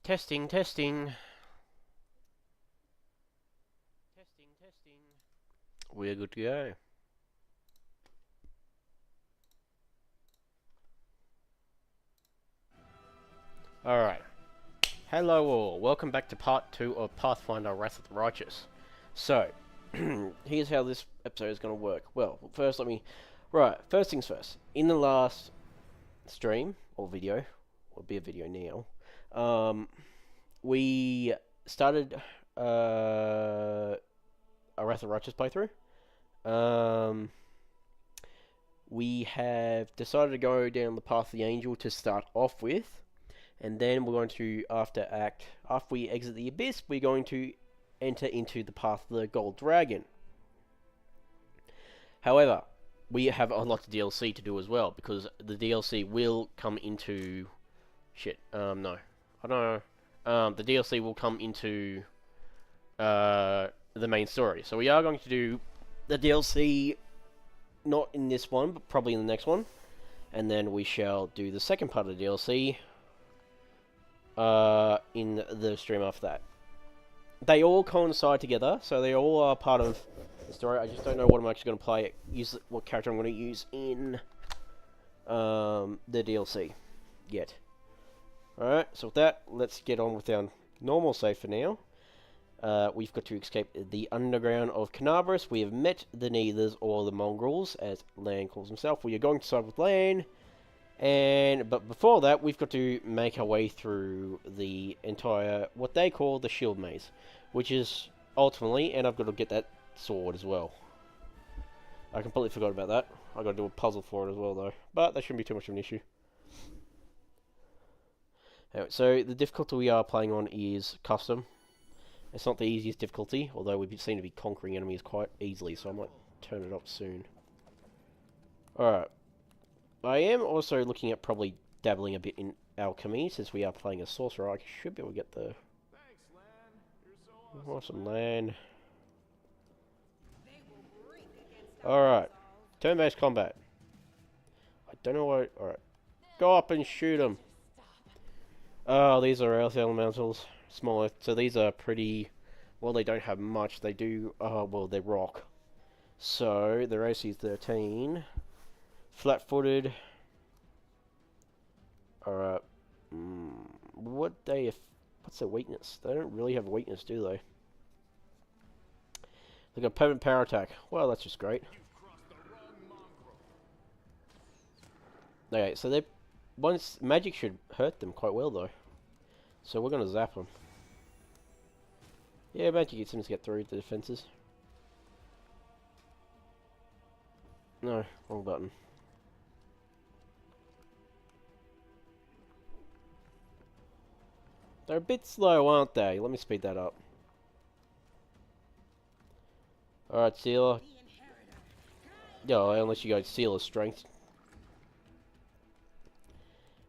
Testing, testing. Testing, testing. We're good to go. Alright. Hello all. Welcome back to part 2 of Pathfinder Wrath of the Righteous. So, here's how this episode is going to work. Well, first Right, first things first. In the last stream, or video, will be a video now, we started a Wrath of the Righteous playthrough. We have decided to go down the path of the angel to start off with, and then we're going to, after we exit the abyss, we're going to enter into the path of the gold dragon. However, we have a lot of DLC to do as well, because the DLC will come into... no. I don't know. The DLC will come into the main story. So we are going to do the DLC, not in this one, but probably in the next one. And then we shall do the second part of the DLC in the stream after that. They all coincide together, so they all are part of the story. I just don't know what I'm actually going to play, what character I'm going to use in the DLC yet. Alright, so with that, let's get on with our normal save for now. We've got to escape the Underground of Kenabras. We have met the Neithers, or the Mongrels, as Lan calls himself. We are going to side with Lan. But before that, we've got to make our way through the entire, what they call the shield maze. Which is, ultimately, and I've got to get that sword as well. I completely forgot about that. I've got to do a puzzle for it as well, though. But that shouldn't be too much of an issue. Anyway, so the difficulty we are playing on is custom. It's not the easiest difficulty, although we seem to be conquering enemies quite easily, so I might turn it up soon. Alright. I am also looking at probably dabbling a bit in alchemy, since we are playing a sorcerer. I should be able to get the... Thanks, Lan. You're so awesome land. Alright. Turn-based combat. I don't know what... Alright. Go up and shoot them. Oh, these are earth elementals. Smaller. So these are pretty... Well, they don't have much. They do... well, they're rock. So, their AC is 13. Flat-footed. Alright. What's their weakness? They don't really have a weakness, do they? They got permanent power attack. Well, that's just great. Okay, so they... Once magic should hurt them quite well, though. So we're gonna zap them. Yeah, magic seems to get through the defenses. No, wrong button. They're a bit slow, aren't they? Let me speed that up. Alright, Sealer. Yeah, unless you go Sealer Strength.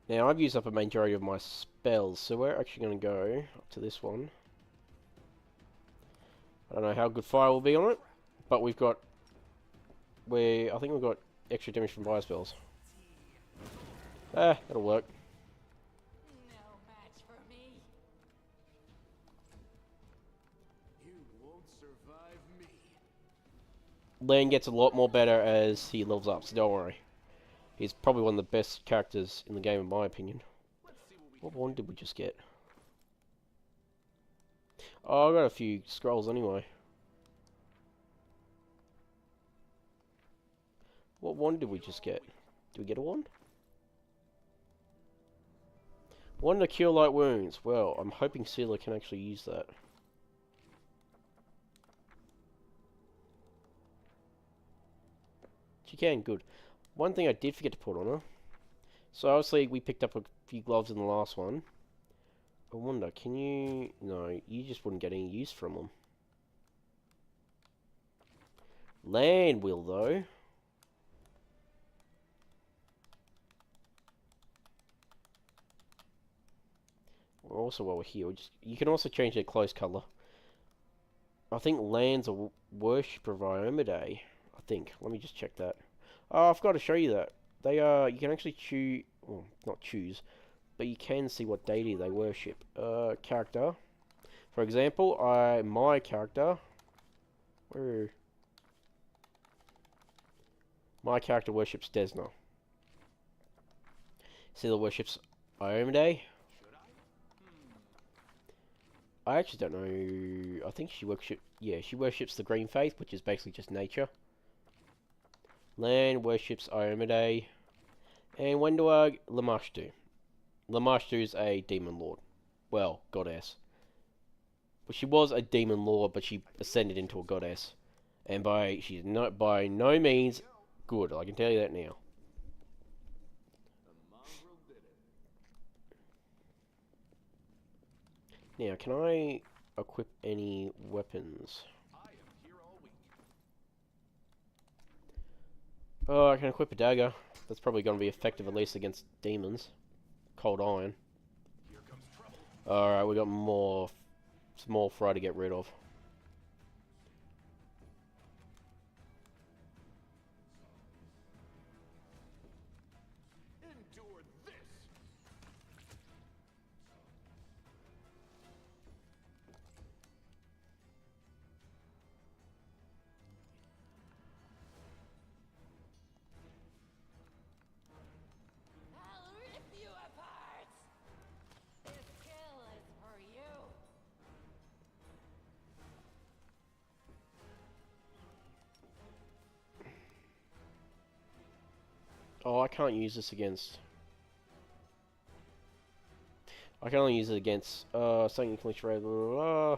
Now, I've used up a majority of my spells, so we're actually going to go up to this one. I don't know how good fire will be on it, but we've got... I think we've got extra damage from fire spells. That'll work. No match for me. You won't survive me. Lan gets a lot more better as he levels up, so don't worry. He's probably one of the best characters in the game, in my opinion. What one did we just get? Oh, I got a few scrolls anyway. What one did we just get? Did we get a one? One to cure light wounds. Well, I'm hoping Sealer can actually use that. She can, good. One thing I did forget to put on her. So obviously we picked up a few gloves in the last one. I wonder, can you... No, you just wouldn't get any use from them. Lan will, though. Also, while we're here, you can also change their clothes colour. I think Lan's a worshipper of Iomedae. I think. Let me just check that. Oh, I've got to show you that. They are... You can actually choose... Well, not choose. but you can see what deity they worship. Character. For example, my character... Where... My character worships Desna. Scylla worships Iomade. I actually don't know. I think she worships... Yeah, she worships the Green Faith, which is basically just nature. Lan worships Iomade. And Wenduag, Lamashtu. Lamashtu's a demon lord. Well, goddess. Well, she was a demon lord, but she ascended into a goddess. And she's not by no means good, I can tell you that now. Now, can I equip any weapons? Oh, I can equip a dagger. That's probably going to be effective, at least against demons. Cold iron. Alright, we got more small fry to get rid of. Endure this. I'll rip you apart! This kill is for you! Oh, I can't use this against... I can only use it against, something clinch red, blah, blah, blah.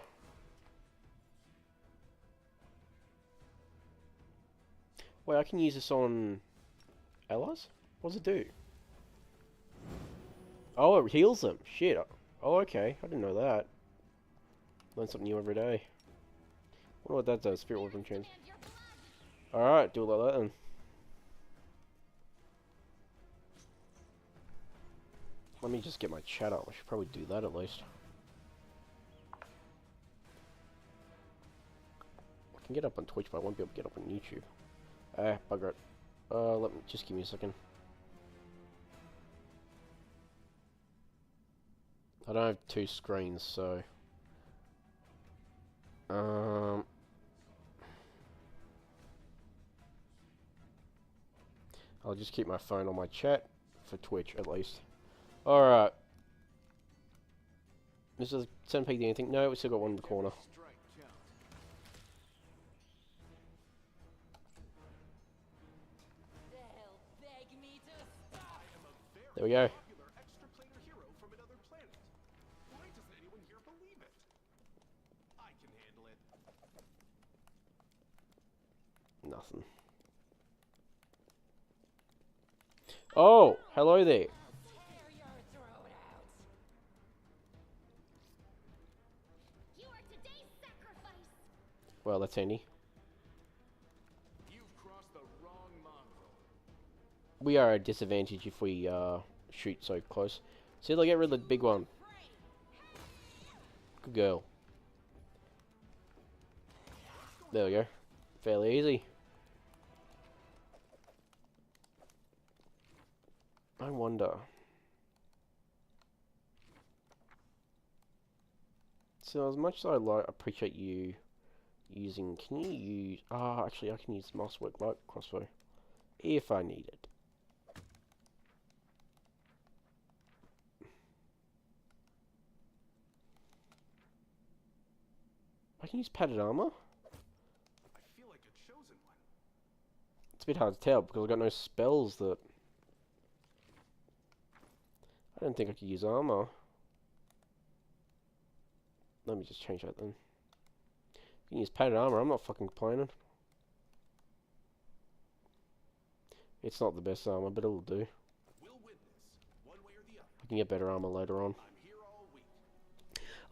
Wait, I can use this on... allies? What does it do? Oh, it heals them. Shit. Oh, okay. I didn't know that. Learn something new every day. Wonder what that does. Spirit weapon change. Alright, do it like that then. Let me just get my chat up. I should probably do that at least. I can get up on Twitch, but I won't be able to get up on YouTube. Bugger it. Let me just give me a second. I don't have two screens, so I'll just keep my phone on my chat for Twitch at least. Alright. Mr. Centipede, anything? No, we still got one in the corner. They'll beg me to stop! There we go. Popular extraplanar hero from another planet. Why doesn't anyone here believe it? I can handle it. Nothing. Oh, hello there. I'll tear your throat out! You are today's sacrifice! Well, that's handy. You've crossed the wrong mongrel. We are at a disadvantage if we shoot so close. See, they'll get rid of the big one. Good girl. There we go. Fairly easy. I wonder. So as much as I appreciate you using, can you use? Ah, actually, I can use mouse work light crossbow if I need it. I can use padded armor. I feel like a chosen one. It's a bit hard to tell because I've got no spells that. I don't think I could use armor. Let me just change that then. You can use padded armor, I'm not fucking complaining. It's not the best armor, but it'll do. We'll win this, one way or the other. I can get better armor later on. I'm here all week.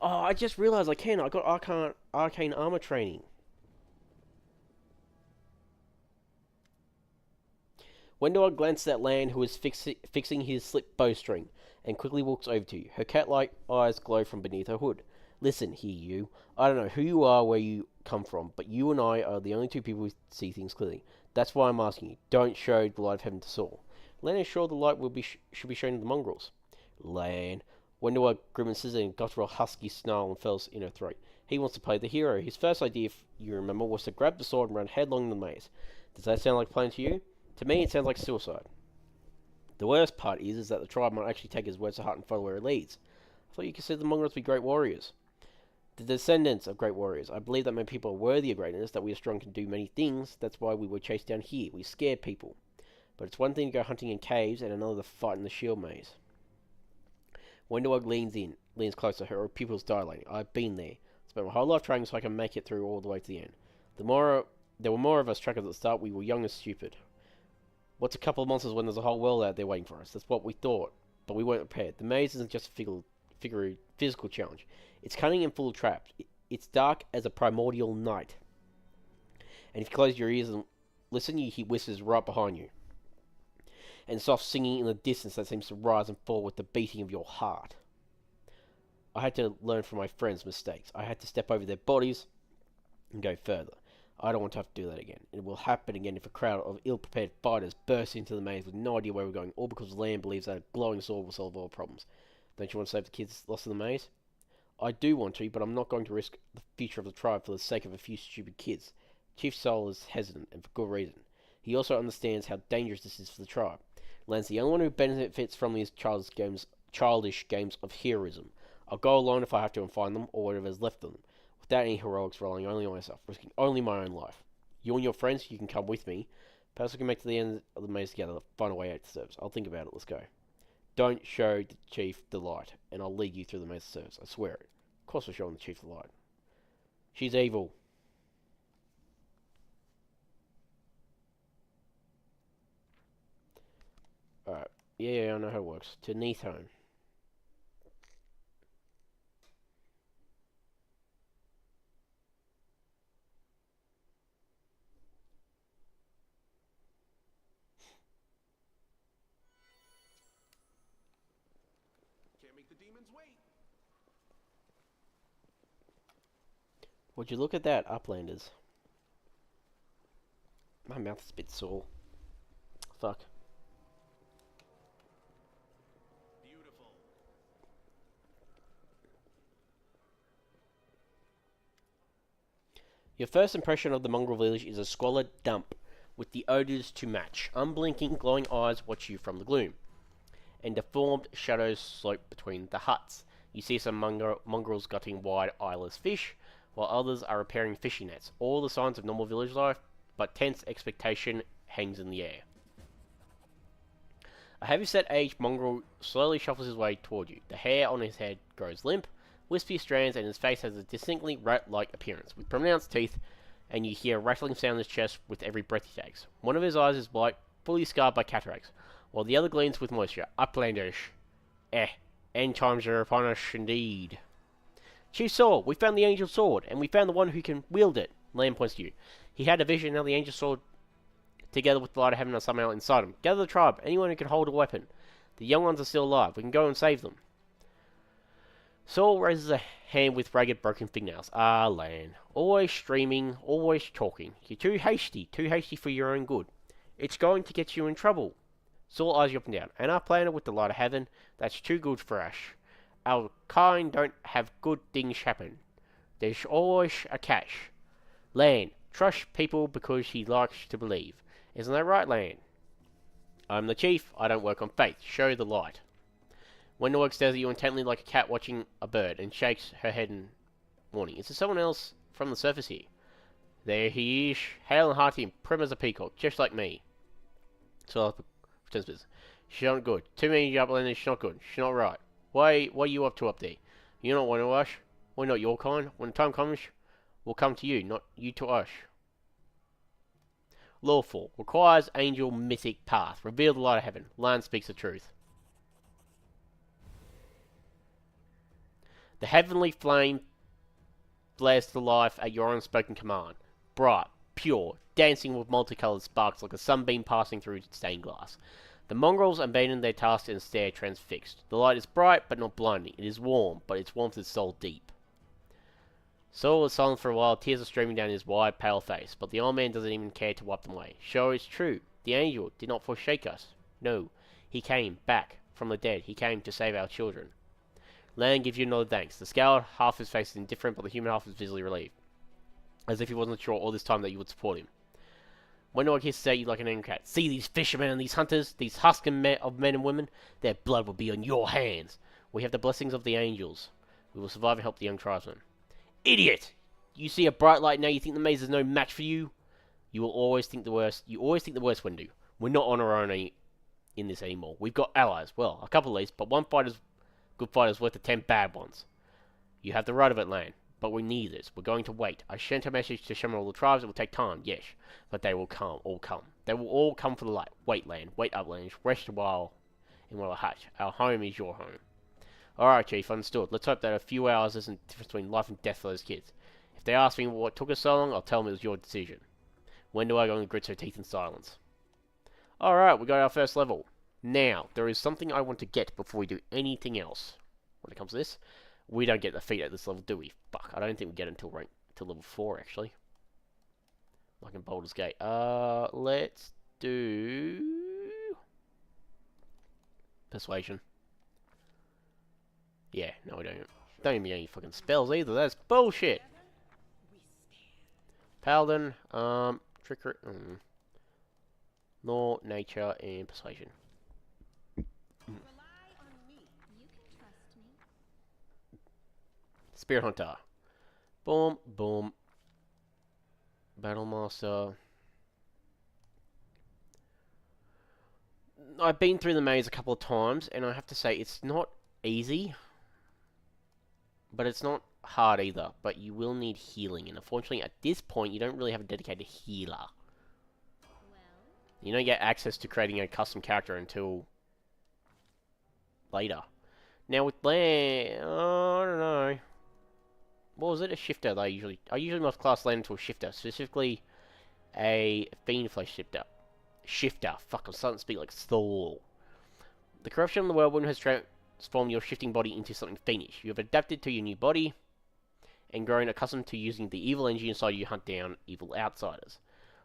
Oh, I just realized I can. I got arcane armor training. When do I glance at Lan, who is fixing his slip bowstring, and quickly walks over to you. Her cat-like eyes glow from beneath her hood. Listen here, you. I don't know who you are, where you come from, but you and I are the only two people who see things clearly. That's why I'm asking you. Don't show the light of heaven to Saul. Lan is sure the light will should be shown to the mongrels. Lane. Wendover grimaces and guttural husky snarl and falls in her throat. He wants to play the hero. His first idea, if you remember, was to grab the sword and run headlong in the maze. Does that sound like a plan to you? To me, it sounds like suicide. The worst part is that the tribe might actually take his words to heart and follow where it leads. I thought you considered the Mongrels to be great warriors. The descendants of great warriors. I believe that many people are worthy of greatness, that we are strong and can do many things. That's why we were chased down here. We scared people. But it's one thing to go hunting in caves and another to fight in the shield maze. Wendowog leans closer. Her pupils dilating. I've been there. Spent my whole life training so I can make it through all the way to the end. There were more of us trackers at the start. We were young and stupid. What's a couple of monsters when there's a whole world out there waiting for us? That's what we thought, but we weren't prepared. The maze isn't just a physical challenge. It's cunning and full of traps. It's dark as a primordial night. And if you close your ears and listen, you hear whispers right behind you. And soft singing in the distance that seems to rise and fall with the beating of your heart. I had to learn from my friends' mistakes. I had to step over their bodies and go further. I don't want to have to do that again. It will happen again if a crowd of ill-prepared fighters burst into the maze with no idea where we're going, all because Land believes that a glowing sword will solve all problems. Don't you want to save the kids lost in the maze? I do want to, but I'm not going to risk the future of the tribe for the sake of a few stupid kids. Chief Soul is hesitant, and for good reason. He also understands how dangerous this is for the tribe. Land's the only one who benefits from these childish games of heroism. I'll go alone if I have to and find them, or whatever is left of them, without any heroics, relying only on myself, risking only my own life. You and your friends, you can come with me. Perhaps we can make it to the end of the maze together, find a way out to serves. I'll think about it, let's go. Don't show the chief the light, and I'll lead you through the maze to serves. I swear it. Of course we're showing the chief the light. She's evil. Alright. Yeah, I know how it works. To Neath home. Can't make the demons wait. Would you look at that, Uplanders? My mouth is a bit sore. Fuck. Beautiful. Your first impression of the mongrel village is a squalid dump, with the odours to match. Unblinking, glowing eyes watch you from the gloom, and deformed shadows slope between the huts. You see some mongrels gutting wide, eyeless fish, while others are repairing fishing nets. All the signs of normal village life, but tense expectation hangs in the air. A heavy-set-aged mongrel slowly shuffles his way toward you. The hair on his head grows limp, wispy strands, and his face has a distinctly rat-like appearance, with pronounced teeth, and you hear a rattling sound in his chest with every breath he takes. One of his eyes is white, fully scarred by cataracts, while the other gleams with moisture. Uplandish. End times are upon us indeed. Chief Saul, we found the angel sword, and we found the one who can wield it. Lamb points to you. He had a vision, now the angel sword, together with the light of heaven, are somehow inside him. Gather the tribe, anyone who can hold a weapon. The young ones are still alive. We can go and save them. Saul raises a hand with ragged, broken fingernails. Ah, Lan. Always streaming, always talking. You're too hasty for your own good. It's going to get you in trouble. Saul eyes you up and down. And our planet with the light of heaven, that's too good for us. Our kind don't have good things happen. There's always a catch. Lan, trust people because he likes to believe. Isn't that right, Lan? I'm the chief. I don't work on faith. Show the light. Wendelwork stares at you intently like a cat watching a bird and shakes her head in warning. Is there someone else from the surface here? There he is, hale and hearty and prim as a peacock, just like me. So pretends business. She's not good. Too many uplanders, she's not good. She's not right. What are you up to up there? You're not one of us. We're not your kind. When the time comes, we'll come to you, not you to us. Lawful. Requires angel mythic path. Reveal the light of heaven. Lan speaks the truth. The heavenly flame flares to life at your unspoken command. Bright, pure, dancing with multicolored sparks like a sunbeam passing through stained glass. The mongrels abandon their task and stare transfixed. The light is bright, but not blinding. It is warm, but its warmth is soul deep. Saul is silent for a while, tears are streaming down his wide, pale face, but the old man doesn't even care to wipe them away. Sure, it's true. The angel did not forsake us. No, he came back from the dead. He came to save our children. Lan gives you another thanks. The scowled half of his face is indifferent, but the human half is visibly relieved. As if he wasn't sure all this time that you would support him. When do I kiss say you like an angry cat? See these fishermen and these hunters, these husks of men and women? Their blood will be on your hands. We have the blessings of the angels. We will survive and help the young tribesmen. Idiot! You see a bright light now, you think the maze is no match for you? You will always think the worst. You always think the worst, Wendu. We're not on our own in this anymore. We've got allies. Well, a couple at least, but one good fighter is worth the 10 bad ones. You have the right of it, Lan. But we need this. We're going to wait. I sent a message to summon all the tribes. It will take time, yes. But they will come. All come. They will all come for the light. Wait, Lan. Wait, Uplands. Rest a while in our hutch. Our home is your home. Alright, Chief. Understood. Let's hope that a few hours isn't the difference between life and death for those kids. If they ask me what took us so long, I'll tell them it was your decision. When do I go and grit her teeth in silence? Alright, we got our first level. Now, there is something I want to get before we do anything else. When it comes to this, we don't get the feat at this level, do we? Fuck, I don't think we get it until level 4, actually. Like in Baldur's Gate. Let's do... Persuasion. Yeah, no we don't. Don't even get any fucking spells either, that's bullshit! Paladin, Trickery, Law, Nature, and Persuasion. Spirit Hunter. Boom, boom. Battlemaster. I've been through the maze a couple of times, and I have to say, it's not easy. But it's not hard either. But you will need healing, and unfortunately, at this point, you don't really have a dedicated healer. You don't get access to creating a custom character until later. Now with Lan, I don't know. What was it? A shifter. I usually must class Lan into a shifter, specifically a fiend flesh shifter. Fuck, I'm starting to speak like Thor. The corruption of the whirlwind has transformed your shifting body into something fiendish. You have adapted to your new body and grown accustomed to using the evil energy inside you to hunt down evil outsiders.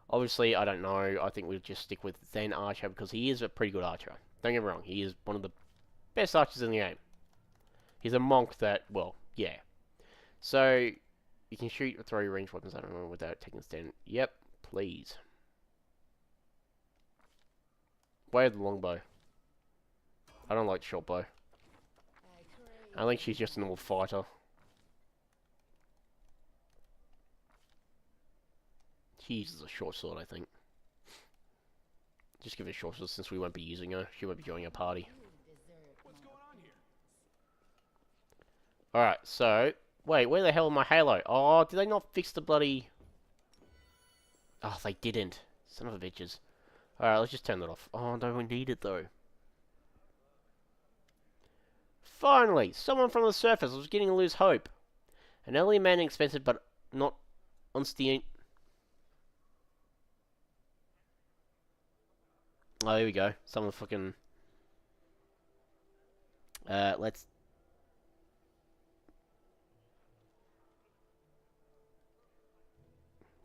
Obviously, I don't know. I think we'll just stick with Zen Archer because he is a pretty good archer. Don't get me wrong. He is one of the best archers in the game. He's a monk that, well, yeah. So, you can shoot or throw your ranged weapons, I don't know, without taking a stand. Yep, please. Way of the longbow. I don't like short bow. I think she's just a normal fighter. She uses a short sword, I think. Just give it a short sword since we won't be using her. She won't be joining our party. What's going on here? Alright, so... Wait, where the hell is my halo? Oh, did they not fix the bloody... Oh, they didn't. Son of a bitches. Alright, let's just turn that off. Oh, no, we need it, though. Finally! Someone from the surface. I was getting to lose hope. An elderly man, expensive, but not unsteering... Oh, here we go. Someone fucking... let's...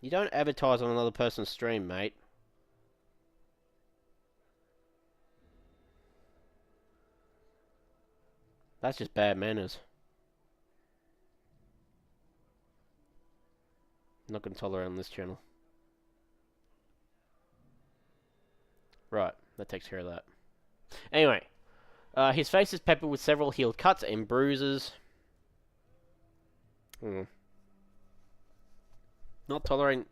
You don't advertise on another person's stream, mate. That's just bad manners. I'm not going to tolerate on this channel. Right, that takes care of that. Anyway, his face is peppered with several healed cuts and bruises. Not tolerating...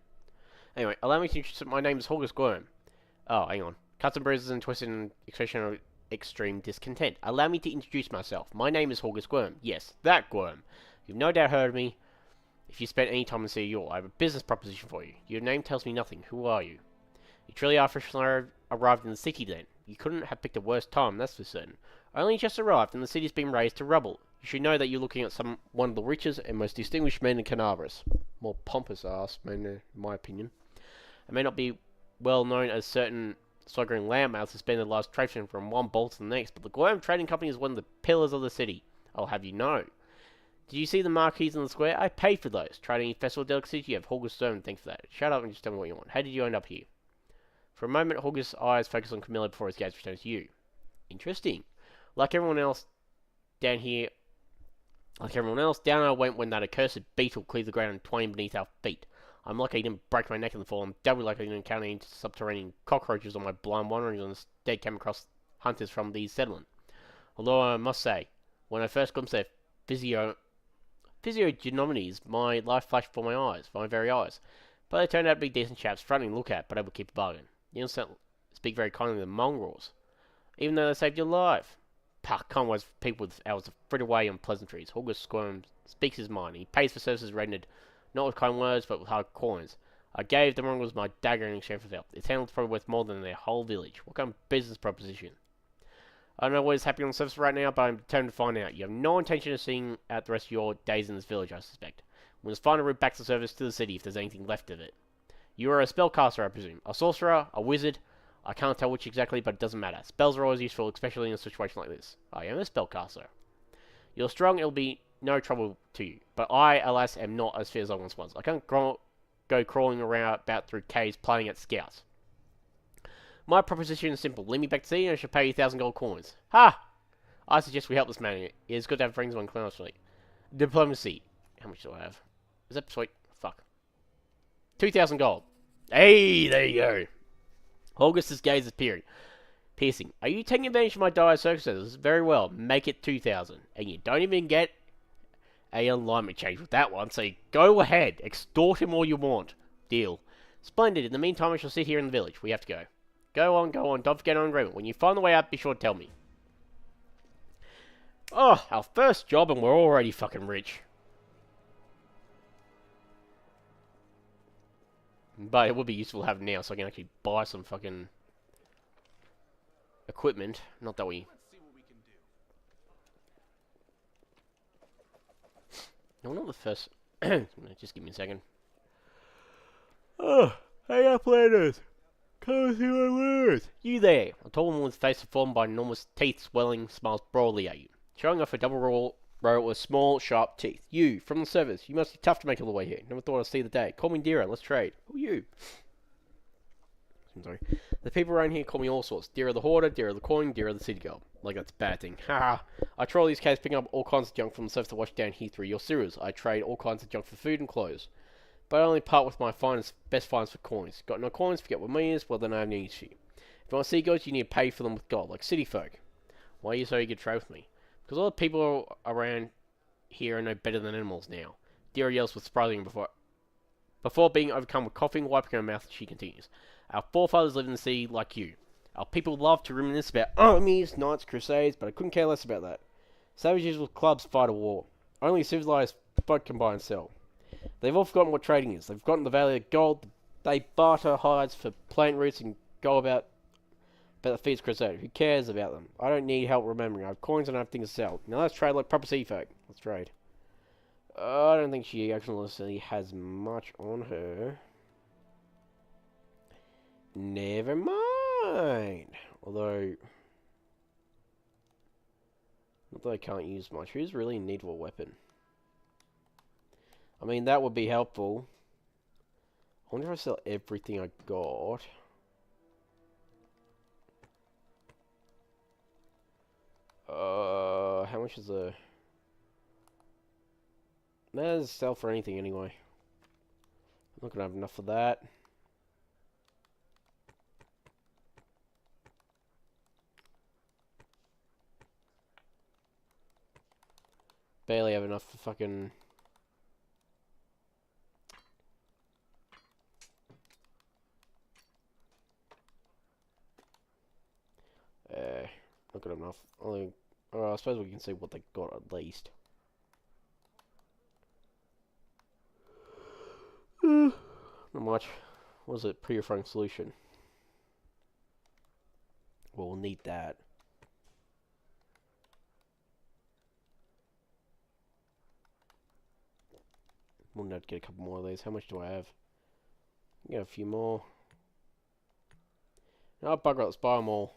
Anyway, allow me to introduce... My name is August Worm. Oh, hang on. Cuts and bruises and twisted and expression of extreme discontent. Allow me to introduce myself. My name is August Worm. Yes, that Worm. You've no doubt heard of me if you spent any time in City Hall. I have a business proposition for you. Your name tells me nothing. Who are you? You truly are freshly arrived in the city then. You couldn't have picked a worse time, that's for certain. Only just arrived and the city's been razed to rubble. You should know that you're looking at one of the richest and most distinguished men in Kenabras. More pompous ass men, in my opinion. It may not be well known as certain sovereign landmouths who spend their lives traipsing from one bolt to the next, but the Guam Trading Company is one of the pillars of the city. I'll have you know. Did you see the marquees in the square? I paid for those. Trading festival delicacies, you have August Stone, thanks for that. Shut up and just tell me what you want. How did you end up here? For a moment, August's eyes focused on Camilla before his gaze returned to you. Interesting. Like everyone else down here, down I went when that accursed beetle cleared the ground and twined beneath our feet. I'm lucky I didn't break my neck in the fall. I'm doubly lucky I didn't encounter any subterranean cockroaches on my blind wanderings and instead came across hunters from the settlement. Although I must say, when I first glimpsed their physiognomies, my life flashed before my very eyes. But they turned out to be decent chaps, frightening to look at, but able to keep a bargain. You don't speak very kindly of the Mongrels, even though they saved your life. Pah, can't waste people with hours of frit away on pleasantries. August squirms, speaks his mind. He pays for services rendered, not with kind words, but with hard coins. I gave the Mongrels my dagger in exchange for help. Its handle's probably worth more than their whole village. What kind of business proposition? I don't know what is happening on the surface right now, but I'm determined to find out. You have no intention of seeing out the rest of your days in this village, I suspect. We must find a route back to the surface to the city if there's anything left of it. You are a spellcaster, I presume. A sorcerer, a wizard. I can't tell which exactly, but it doesn't matter. Spells are always useful, especially in a situation like this. I am a spellcaster. You're strong, it'll be no trouble to you. But I, alas, am not as fit as I once was. I can't go crawling around about through caves playing at scouts. My proposition is simple. Lead me back to sea and I shall pay you 1,000 gold coins. Ha! I suggest we help this man. It is good to have friends among clowns. Diplomacy. How much do I have? Is that sweet? Fuck. 2,000 gold. Hey, there you go. Augustus' gaze is piercing. Are you taking advantage of my dire circumstances? Very well. Make it 2,000. And you don't even get a alignment change with that one. So go ahead. Extort him all you want. Deal. Splendid. In the meantime, I shall sit here in the village. We have to go. Go on. Don't forget our agreement. When you find the way out, be sure to tell me. Oh, our first job and we're already fucking rich. But it would be useful to have now so I can actually buy some fucking equipment. Not that we... Let's see what we can do. No, not the first... Just give me a second. Oh, hey uplanders! Come see my wares! You there! A tall woman with face deformed by enormous teeth swelling smiles broadly at you, showing off a double row of small, sharp teeth. You, from the service, you must be tough to make all the way here. Never thought I'd see the day. Call me Dira, let's trade. Who are you? I'm sorry. The people around here call me all sorts. Dira the Hoarder, Dira the Coin, Dira the City Girl. Like that's a bad thing. Haha. I troll these caves picking up all kinds of junk from the surface to wash down here through your sewers. I trade all kinds of junk for food and clothes. But I only part with my best finds for coins. Got no coins, forget what money is, well then I have no use for you. If you want to see goods, you need to pay for them with gold, like city folk. Why are you so eager to trade with me? Because all the people around here are no better than animals now. Dira yells with surprising before being overcome with coughing, wiping her mouth, she continues. Our forefathers lived in the sea like you. Our people love to reminisce about armies, knights, crusades, but I couldn't care less about that. Savages with clubs fight a war. Only civilized folk can buy and sell. They've all forgotten what trading is. They've forgotten the value of gold. They barter hides for plant roots and go about the feast crusade. Who cares about them? I don't need help remembering. I have coins and I have things to sell. Now let's trade like proper sea folk. Let's trade. I don't think she actually has much on her. Never mind. Although, not that I can't use much. Who's really in need of a weapon? I mean, that would be helpful. I wonder if I sell everything I got. How much is a... That doesn't sell for anything anyway. I'm not gonna have enough of that. Barely have enough for fucking... not good enough. Only... I suppose we can see what they got at least. Not much. What is it? Purifying solution. Well, we'll need that. We'll need to get a couple more of these. How much do I have? Get a few more. Oh, bugger it. Let's buy them all.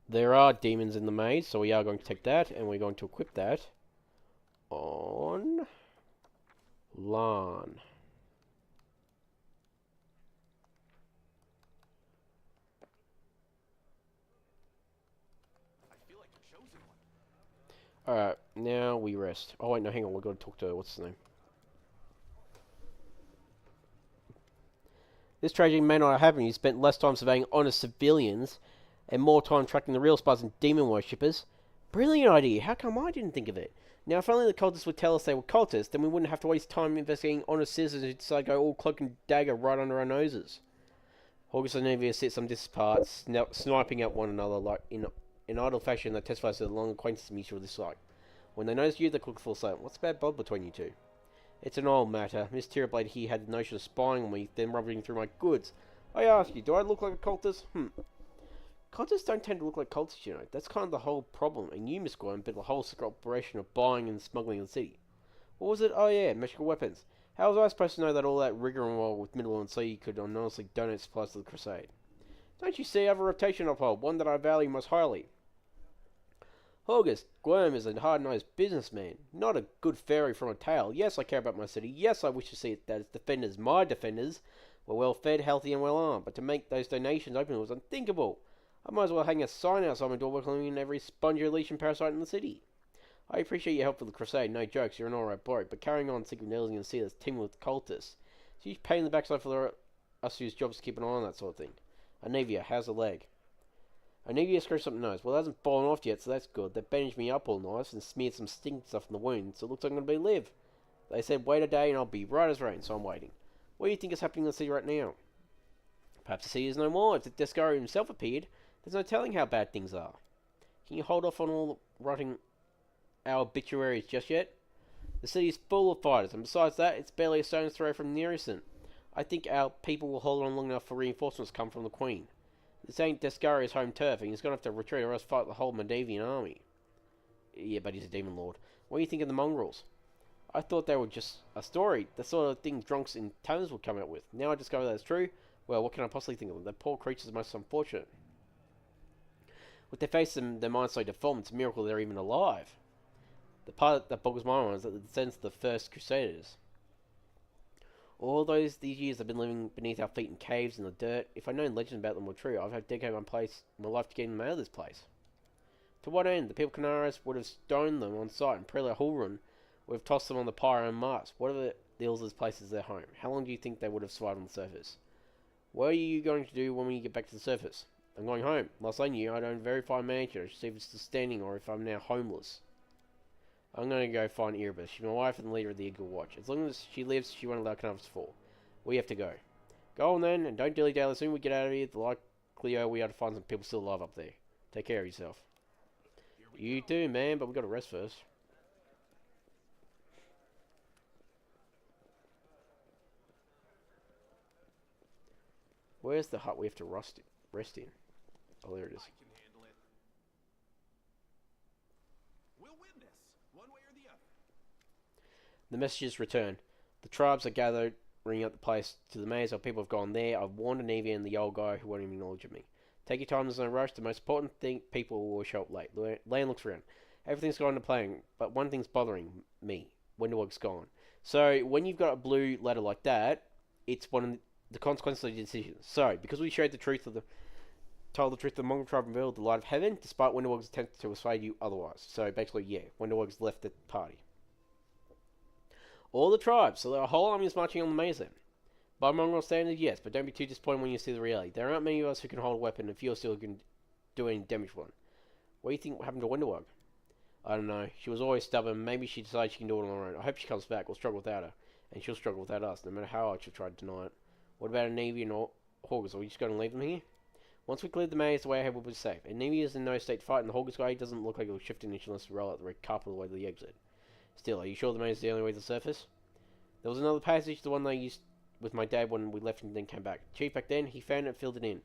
There are demons in the maze, so we are going to take that, and we're going to equip that on Lan. I feel like the chosen one. Alright, now we rest. Oh wait, no, hang on, we've got to talk to, what's his name? This tragedy may not have happened. You spent less time surveying honest civilians and more time tracking the real spies and demon worshippers. Brilliant idea. How come I didn't think of it? Now, if only the cultists would tell us they were cultists, then we wouldn't have to waste time investigating honest citizens who decide to go all cloak and dagger right under our noses. August and Nevia sit some distance apart, sniping at one another like in idle fashion that testifies to the long acquaintance mutual dislike. When they notice you, they look full silent. What's the bad blood between you two? It's an old matter. Miss Tirablade here had the notion of spying on me, then rubbing through my goods. I ask you, do I look like a cultist? Cultists don't tend to look like cultists, you know. That's kind of the whole problem. And you, Miss Gordon, built a whole secret operation of buying and smuggling in the city. What was it? Oh yeah, magical weapons. How was I supposed to know that all that rigmarole with Middle and Sea could anonymously donate supplies to the Crusade? Don't you see, I have a reputation to uphold, one that I value most highly. August, Gworm is a hard-nosed businessman, not a good fairy from a tale. Yes, I care about my city. Yes, I wish to see it that its defenders, my defenders, were well-fed, healthy, and well-armed. But to make those donations open was unthinkable. I might as well hang a sign outside my door welcoming every spongy legion parasite in the city. I appreciate your help for the Crusade, no jokes, you're an alright bloke, but carrying on secret nails in the sea that's teeming with cultists. It's a huge pain in the backside for us whose jobs to keep an eye on that sort of thing. Anivia, how's the leg? Anivia scratched up the nose. Well, it hasn't fallen off yet, so that's good. They bandaged me up all nice and smeared some stinking stuff in the wound, so it looks like I'm going to be live. They said wait a day and I'll be right as rain, so I'm waiting. What do you think is happening in the city right now? Perhaps the city is no more. If the Descaro himself appeared, there's no telling how bad things are. Can you hold off on all writing our obituaries just yet? The city is full of fighters, and besides that, it's barely a stone's throw from Nearison. I think our people will hold on long enough for reinforcements to come from the Queen. This ain't Descari's home turf, and he's going to have to retreat or else fight the whole Mandavian army. Yeah, but he's a demon lord. What do you think of the Mongrels? I thought they were just a story, the sort of thing drunks in taverns would come out with. Now I discover that it's true. Well, what can I possibly think of them? The poor creatures are most unfortunate. With their faces and their minds so deformed, it's a miracle they're even alive. The part that boggles my mind is that the descendants of the first Crusaders. All these years I've been living beneath our feet in caves in the dirt. If I'd known legends about them were true, I'd have dedicated my life to getting them out of this place. To what end? The people of Kenabras would have stoned them on sight, and Prela Hulrun would have tossed them on the pyre en masse. Whatever the ills of this place is their home. How long do you think they would have survived on the surface? What are you going to do when we get back to the surface? I'm going home. Last I knew, I'd own a very fine mansion to see if it's still standing or if I'm now homeless. I'm going to go find Erebus. She's my wife and the leader of the Eagle Watch. As long as she lives, she won't allow Kenabras to fall. We have to go. Go on then, and don't dilly-dally. As soon as we get out of here, the likelier we are to find some people still alive up there. Take care of yourself. You too, man, but we got to rest first. Where's the hut we have to rest in? Oh, there it is. I can handle it. We'll win this, one way or the other. The messages return. The tribes are gathering at the place to the maze. Our people have gone there. I've warned Anivia and the old guy who won't even acknowledge me. Take your time, there's no rush. The most important thing, people will show up late. Lan looks around. Everything's gone to plan, but one thing's bothering me. Wenderwog's gone. So, when you've got a blue letter like that, it's one of the consequences of your decisions. So, because we told the truth of the Mongol tribe revealed the light of heaven, despite Wenderwog's attempt to persuade you otherwise. So, basically, yeah, Wenderwog's left the party. All the tribes, so the whole army is marching on the maze then. By Mongol standards, yes, but don't be too disappointed when you see the reality. There aren't many of us who can hold a weapon, and few still who can do any damage with one. What do you think happened to Wenderwog? I don't know. She was always stubborn. Maybe she decides she can do it on her own. I hope she comes back. We'll struggle without her. And she'll struggle without us, no matter how hard she'll try to deny it. What about Anivia and Horgus? Are we just going to leave them here? Once we clear the maze, the way ahead will be safe. Anivia is in no state to fight, and the Horgus guy doesn't look like he'll shift an inch unless we roll out the red carpet all the way to the exit. Still, are you sure the maze is the only way to the surface? There was another passage, the one they used with my dad when we left and then came back. Chief back then, he found it and filled it in.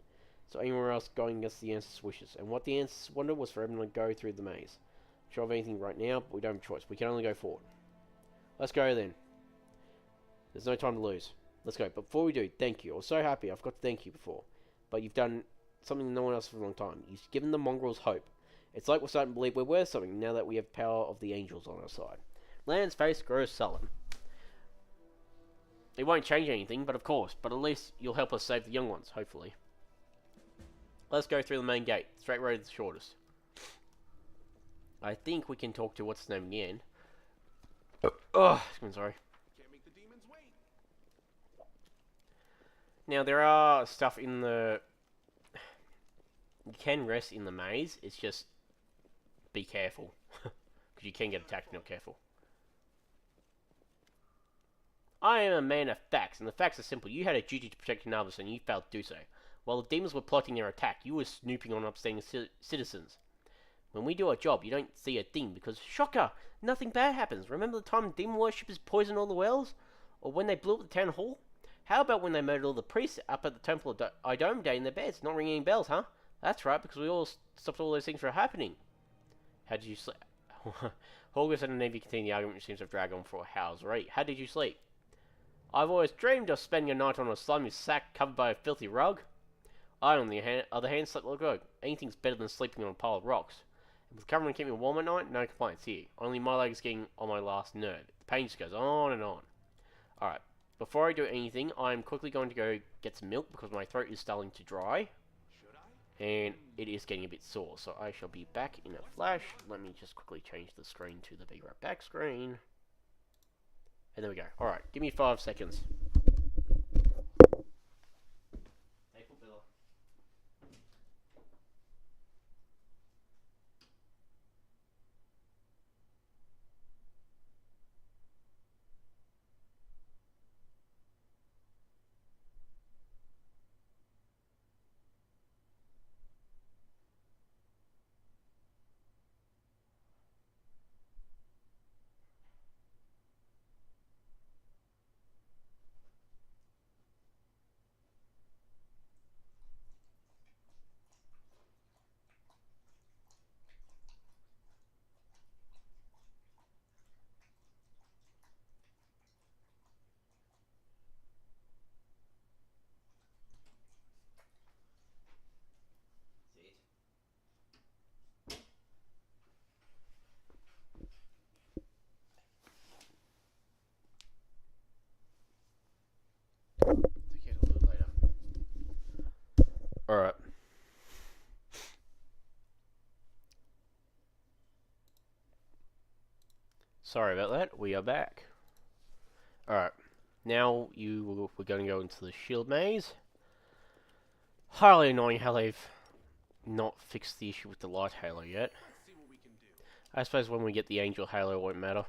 So anywhere else going against the ancestors' wishes. And what the ancestors wanted was for everyone to go through the maze. I'm sure of anything right now, but we don't have a choice. We can only go forward. Let's go then. There's no time to lose. Let's go. But before we do, thank you. I was so happy. I forgot to thank you before. But you've done something no one else for a long time. You've given the Mongrels hope. It's like we're starting to believe we're worth something now that we have power of the angels on our side. Lan's face grows sullen. It won't change anything, but of course. But at least you'll help us save the young ones, hopefully. Let's go through the main gate. Straight road is the shortest. I think we can talk to what's his name again. Oh, I'm sorry. Can't make the demons wait. Now there are stuff in the. You can rest in the maze. It's just be careful, because you can get attacked if you're not careful. I am a man of facts, and the facts are simple. You had a duty to protect Kenabras, and you failed to do so. While the demons were plotting their attack, you were snooping on upstanding citizens. When we do our job, you don't see a thing, because, shocker, nothing bad happens. Remember the time demon worshippers poisoned all the wells? Or when they blew up the town hall? How about when they murdered all the priests up at the temple of Aidan in their beds, not ringing any bells, huh? That's right, because we all stopped all those things from happening. How did you sleep? August and Navy continue the argument, which seems to have dragged on for hours already. How did you sleep? I've always dreamed of spending a night on a slimy sack covered by a filthy rug. I, on the other hand, slept like a rug. Anything's better than sleeping on a pile of rocks. And with covering keeping me warm at night, no complaints here. Only my leg is getting on my last nerve. The pain just goes on and on. Alright, before I do anything, I'm quickly going to go get some milk because my throat is starting to dry. Should I? And it is getting a bit sore, so I shall be back in a flash. Let me just quickly change the screen to the Be Right Back screen. And there we go. Alright, give me 5 seconds. Alright. Sorry about that. We are back. Alright. Now we're going to go into the shield maze. Highly annoying how they've not fixed the issue with the light halo yet. Let's see what we can do. I suppose when we get the angel halo it won't matter.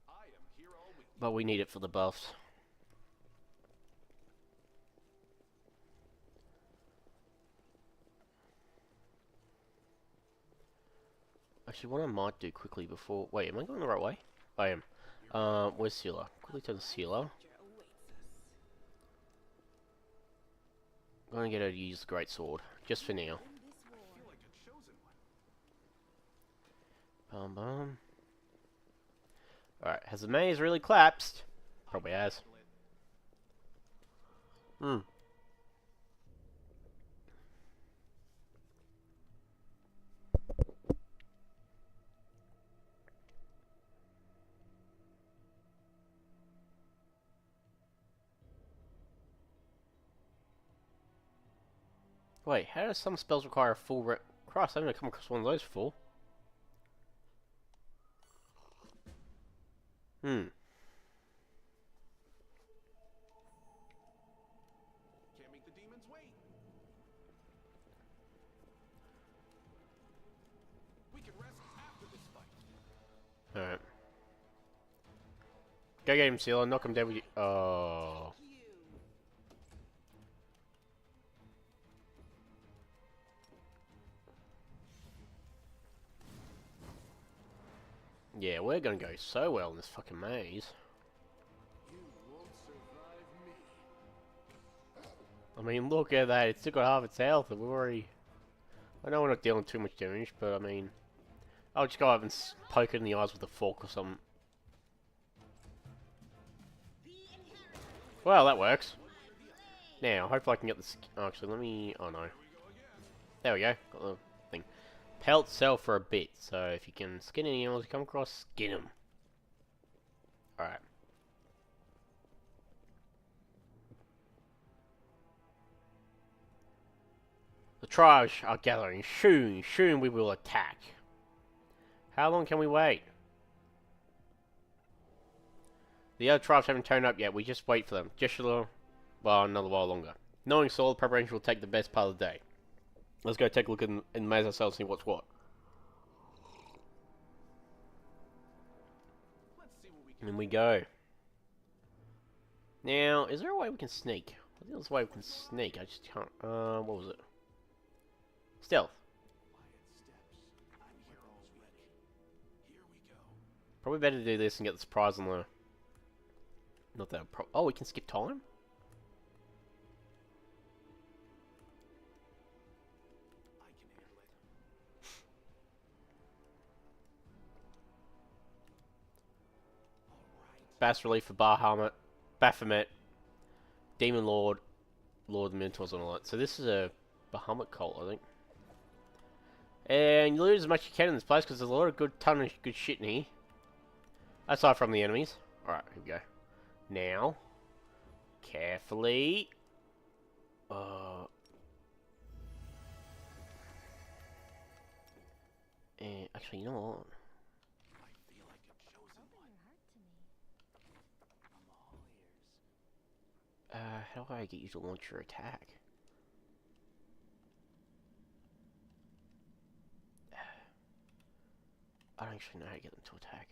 I am here all week. But we need it for the buffs. Actually, what I might do quickly before... Wait, am I going the right way? I am. Where's Sealer? Quickly turn the Sealer. I'm going to get her to use the Great Sword. Just for now. I feel like a chosen one. Alright, has the maze really collapsed? Probably has. Wait, how does some spells require a full Christ, I've never come across one of those before. Can't make the demons wait. We can rest after this fight. Alright. Go get him, Sealer. Knock him down with you. Oh. Yeah, we're gonna go so well in this fucking maze. You won't survive me. I mean, look at that. It's still got half its health, and we're already... I know we're not dealing too much damage, but I mean... I'll just go up and poke it in the eyes with a fork or something. Well, that works. Now, hopefully I can get this... Oh, actually, let me... Oh, no. There we go. Got the thing. Pelts sell for a bit, so if you can skin any animals you come across, skin them. Alright. Tribes are gathering. Soon we will attack. How long can we wait? The other tribes haven't turned up yet. We just wait for them. Just a little... Well, another while longer. Knowing so, the preparation will take the best part of the day. Let's go take a look and maze ourselves and see what's what. Let's see what we can. And we go. Now, is there a way we can sneak? I think there's a way we can sneak. I just can't... what was it? Stealth. Quiet steps. I'm here already. Here we go. Probably better to do this and get the surprise on the... Not that... Oh, we can skip time? I can handle it. Alright. Bas relief for Baphomet, Demon Lord, Lord Mentors and all that. So this is a Bahamut cult, I think. And you loot as much as you can in this place because there's a lot of ton of good shit in here. Aside from the enemies. Alright, here we go. Now, carefully. And actually, you know what? I feel like a chosen one. I'm all ears. How do I get you to launch your attack? I don't actually know how to get them to attack.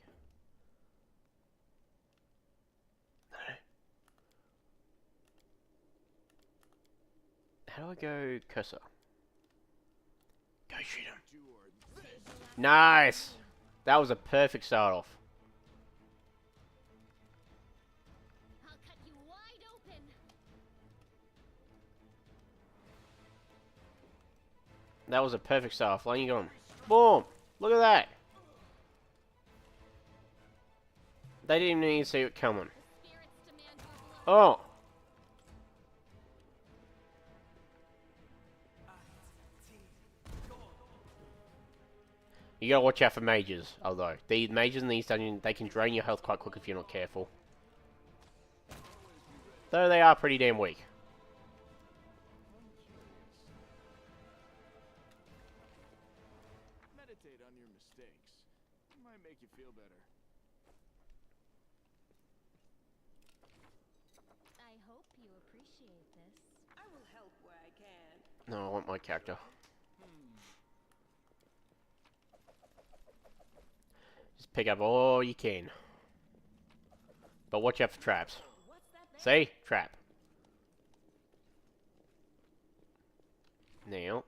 No. How do I go cursor? Go shoot him. Nice! That was a perfect start off. I'll cut you wide open. That was a perfect start off. Letting you go. Boom! Look at that! They didn't even need to see it coming. Spirits demand your blood. Oh! You gotta watch out for mages, although. The mages in these dungeons, they can drain your health quite quick if you're not careful. Though they are pretty damn weak. Meditate on your mistakes. It might make you feel better. I hope you appreciate this. I will help where I can. No, I want my character. Just pick up all you can. But watch out for traps. What's that there? See? Trap. Now.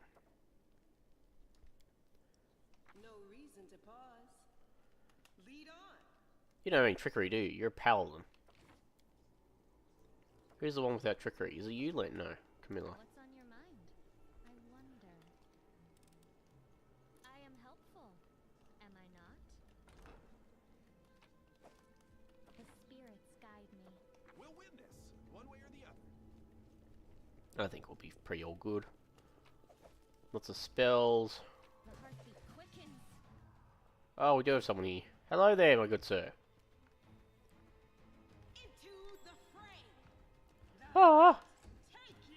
No reason to pause. Lead on. You don't have any trickery, do you? You're a paladin. Who's the one without trickery? Is it you? No, Camilla. What's on your mind? I wonder. I am helpful, am I not? The spirits guide me. We'll win this, one way or the other. I think we'll be pretty all good. Lots of spells. The heartbeat quickens. Oh, we do have someone here. Hello there, my good sir. Into the fray. Ah! Take you.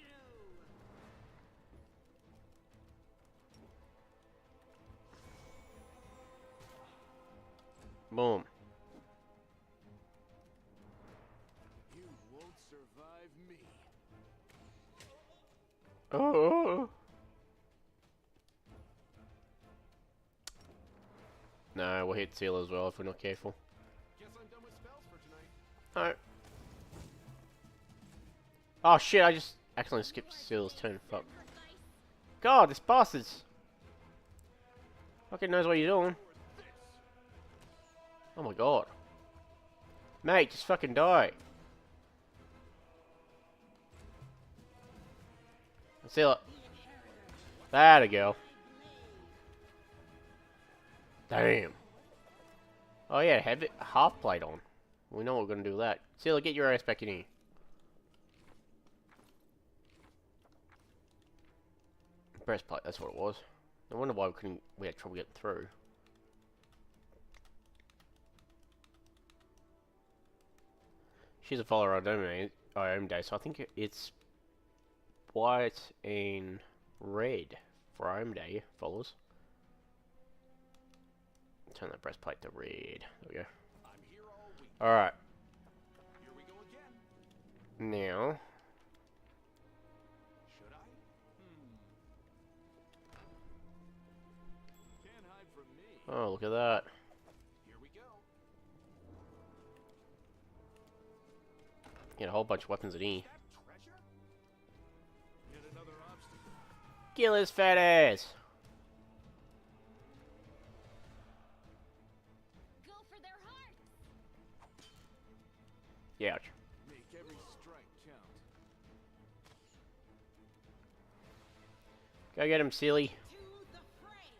Boom. You won't survive me. Oh. No, we'll hit seal as well if we're not careful. Guess I'm done with spells for tonight. Alright. Oh shit, I just accidentally skipped Seal's turn. Fuck. God, this bastard's fucking knows what you're doing. Oh my god. Mate, just fucking die. Seal. There we go. Damn. Oh yeah, have it half plate on. We know what we're gonna do with that. Seal, get your ass back in here. Breastplate, that's what it was. No wonder why we had trouble getting through. She's a follower of our own day, so I think it's white and red Frame day follows. Turn that breastplate to red. There we go. I'm here all week. Alright. Here we go again. Now. Should I? Can't hide from me. Oh, look at that. Here we go. Get a whole bunch of weapons in here. That treasure? Yet another obstacle. Kill his fat ass. Go for their hearts. Ouch. Make every strike count. Go get him, silly. To the fray.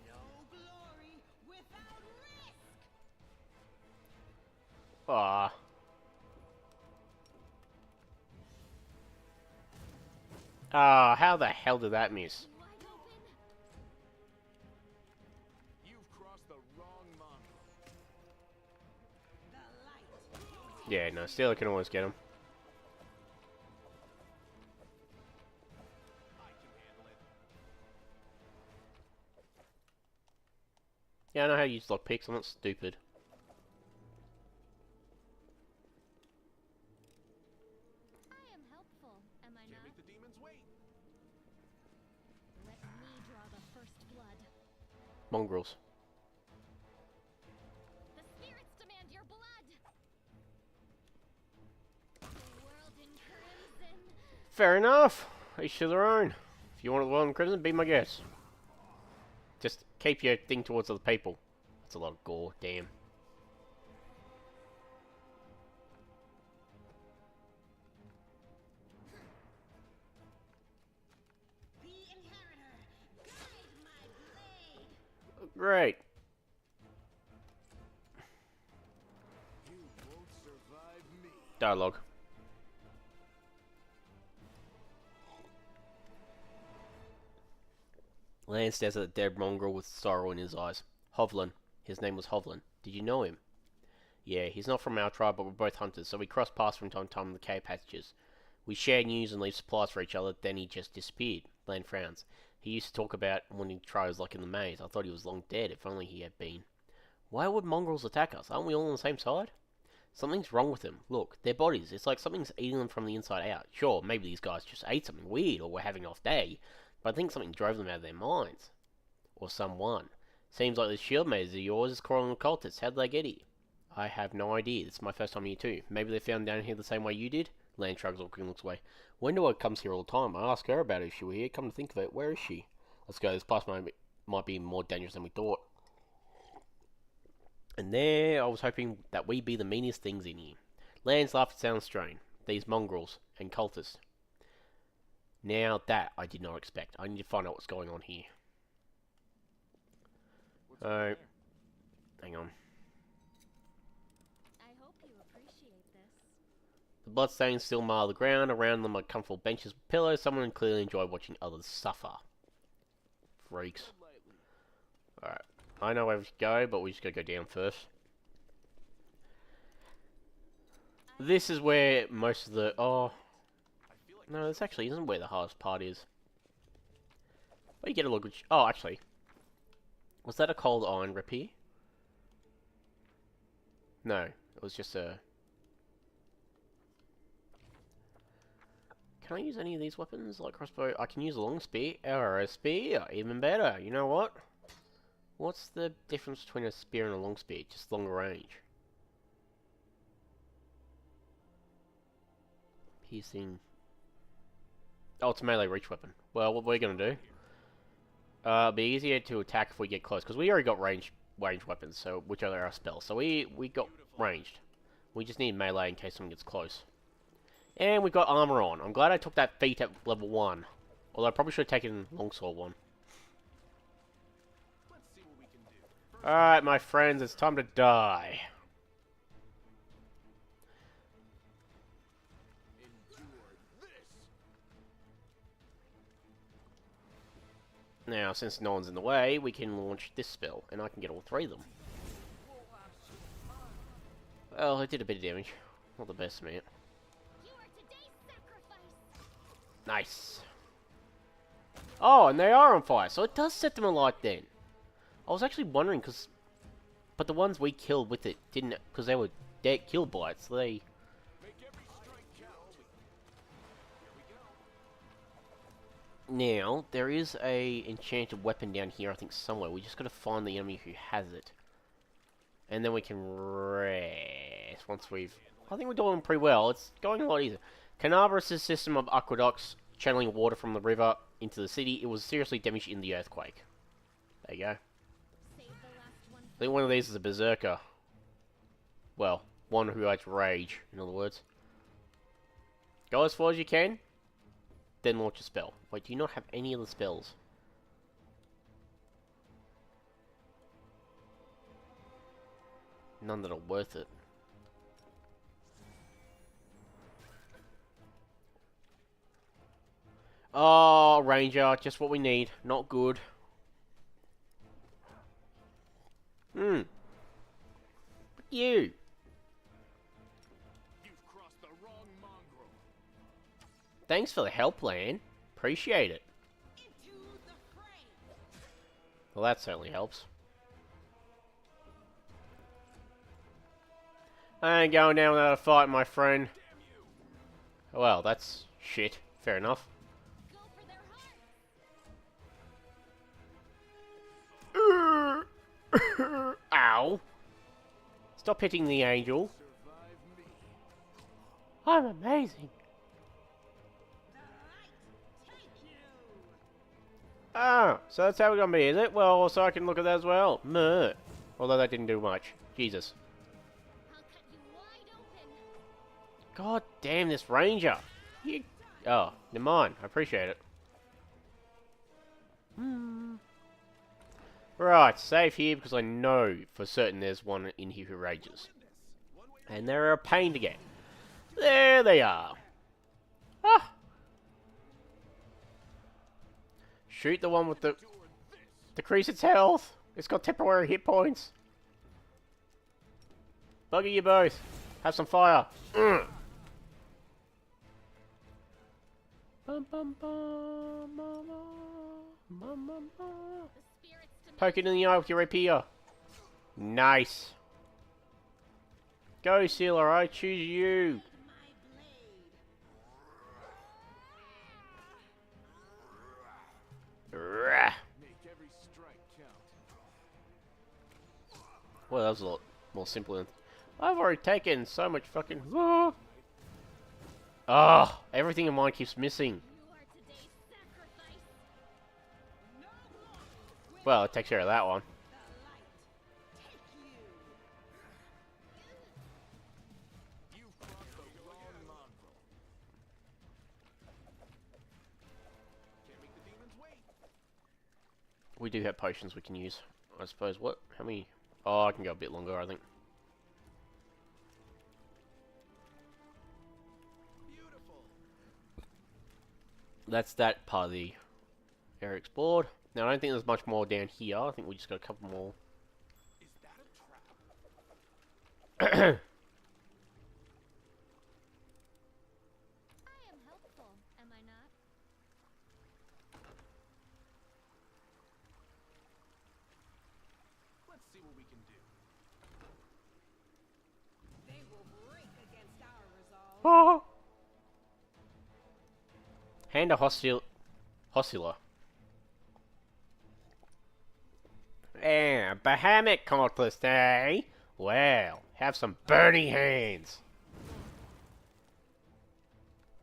No glory without risk. Ah. Ah, how the hell did that miss? Wide open. You've crossed the wrong mongrel. The light. Yeah, no, still can always get him. I can handle it. Yeah, I know how to use lockpicks, I'm not stupid. I am helpful, am I Can't not? make the demons wait. Let me draw the first blood. Mongrels. The spirits demand your blood. The world in crimson. Fair enough. Each to their own. If you want the world in crimson, be my guest. Just keep your thing towards other people. That's a lot of gore, damn. The inheritor. Guide my blade. Great. You won't survive me. Dialogue. Lance stares at the dead mongrel with sorrow in his eyes. Hovland. His name was Hovland. Did you know him? Yeah, he's not from our tribe, but we're both hunters, so we cross paths from time to time in the cave passages. We share news and leave supplies for each other, then he just disappeared. Lan frowns. He used to talk about wanting to try his luck in the maze. I thought he was long dead, if only he had been. Why would mongrels attack us? Aren't we all on the same side? Something's wrong with them. Look, their bodies. It's like something's eating them from the inside out. Sure, maybe these guys just ate something weird, or were having an off day, but I think something drove them out of their minds. Or someone. Seems like this shield maze of yours is crawling with cultists. How did they get here? I have no idea. It's my first time here too. Maybe they found down here the same way you did? Lan shrugs awkwardly and looks away. Wendell comes here all the time. I ask her about it if she were here. Come to think of it, where is she? Let's go. This place might be more dangerous than we thought. And there, I was hoping that we'd be the meanest things in here. Lan's laugh sounds strange. These mongrels and cultists. Now that I did not expect. I need to find out what's going on here. What's over there? Hang on. I hope you appreciate this. The bloodstains still mar the ground. Around them are comfortable benches with pillows. Someone clearly enjoy watching others suffer. Freaks. Tread lightly. Alright. I know where we should go, but we just gotta go down first. This is where most of the... Oh, I feel like no, this actually isn't where the hardest part is. But you get a look... Oh, actually. Was that a cold iron rip here? No, it was just a... Can I use any of these weapons? Like crossbow? I can use a long spear. Arrow spear, even better. You know what? What's the difference between a spear and a long spear? Just longer range. Piercing. Oh, it's a melee reach weapon. Well, what we're gonna do? It'll be easier to attack if we get close, because we already got range weapons, so which are our spells. So we got ranged. We just need melee in case someone gets close. And we've got armor on. I'm glad I took that feat at level 1. Although I probably should have taken longsword 1. let's see what we can do. First, Alright, my friends, it's time to die. endure this. Now, since no one's in the way, we can launch this spell, and I can get all 3 of them. Well, it did a bit of damage. Not the best, man. You are today's sacrifice. Nice. Oh, and they are on fire, so it does set them alight then. I was actually wondering, but the ones we killed with it didn't, because they were dead killed by it, so they... Make every strike count. Here we go. Now, there is a enchanted weapon down here, I think, somewhere. We just gotta find the enemy who has it. And then we can rest once we've... I think we're doing pretty well. It's going a lot easier. Kenabras' system of aqueducts channeling water from the river into the city, it was seriously damaged in the earthquake. There you go. Save the last one. I think one of these is a berserker. Well, one who likes rage, in other words. Go as far as you can, then launch a spell. Wait, do you not have any other spells? None that are worth it. Oh, Ranger, just what we need. Not good. You. You've crossed the wrong mongrel. Thanks for the help, Lan. Appreciate it. Into the fray. Well, that certainly helps. I ain't going down without a fight, my friend. Well, that's shit. Fair enough. Go for their hearts. Ow. Stop hitting the angel. Survive me. I'm amazing. The light take you. Oh, so that's how we're gonna be, is it? Well, so I can look at that as well. Meh. Although that didn't do much. Jesus. I'll cut you wide open. God damn this ranger. You... Oh, never mind. I appreciate it. Right, save here because I know for certain there's one in here who rages. And they're a pain to get. There they are. Ah! Shoot the one with the... Decrease its health. It's got temporary hit points. Bugger you both. Have some fire. Bum, bum, bum, bum, bum, bum, bum, bum. The spirits to Poke it in the eye with your rapier. Nice. Go, Sealer. I choose you. My blade. Rah. Make every strike count. Well, that was a lot more simple than... I've already taken so much fucking... Oh, everything in mine keeps missing. you are today's sacrifice. No longer will Well, it takes care of that one. the light take you. You've crossed the wrong mongrel. Can't make the demons wait. We do have potions we can use. I suppose. What? How many? Oh, I can go a bit longer, I think. Beautiful. That's that part of the area explored. Now, I don't think there's much more down here. I think we just got a couple more. Is that a trap? I am helpful, am I not? Let's see what we can do. They will break against our resolve. Oh. Hand a hostler. Bahamut cultist, eh? Well, have some burning hands.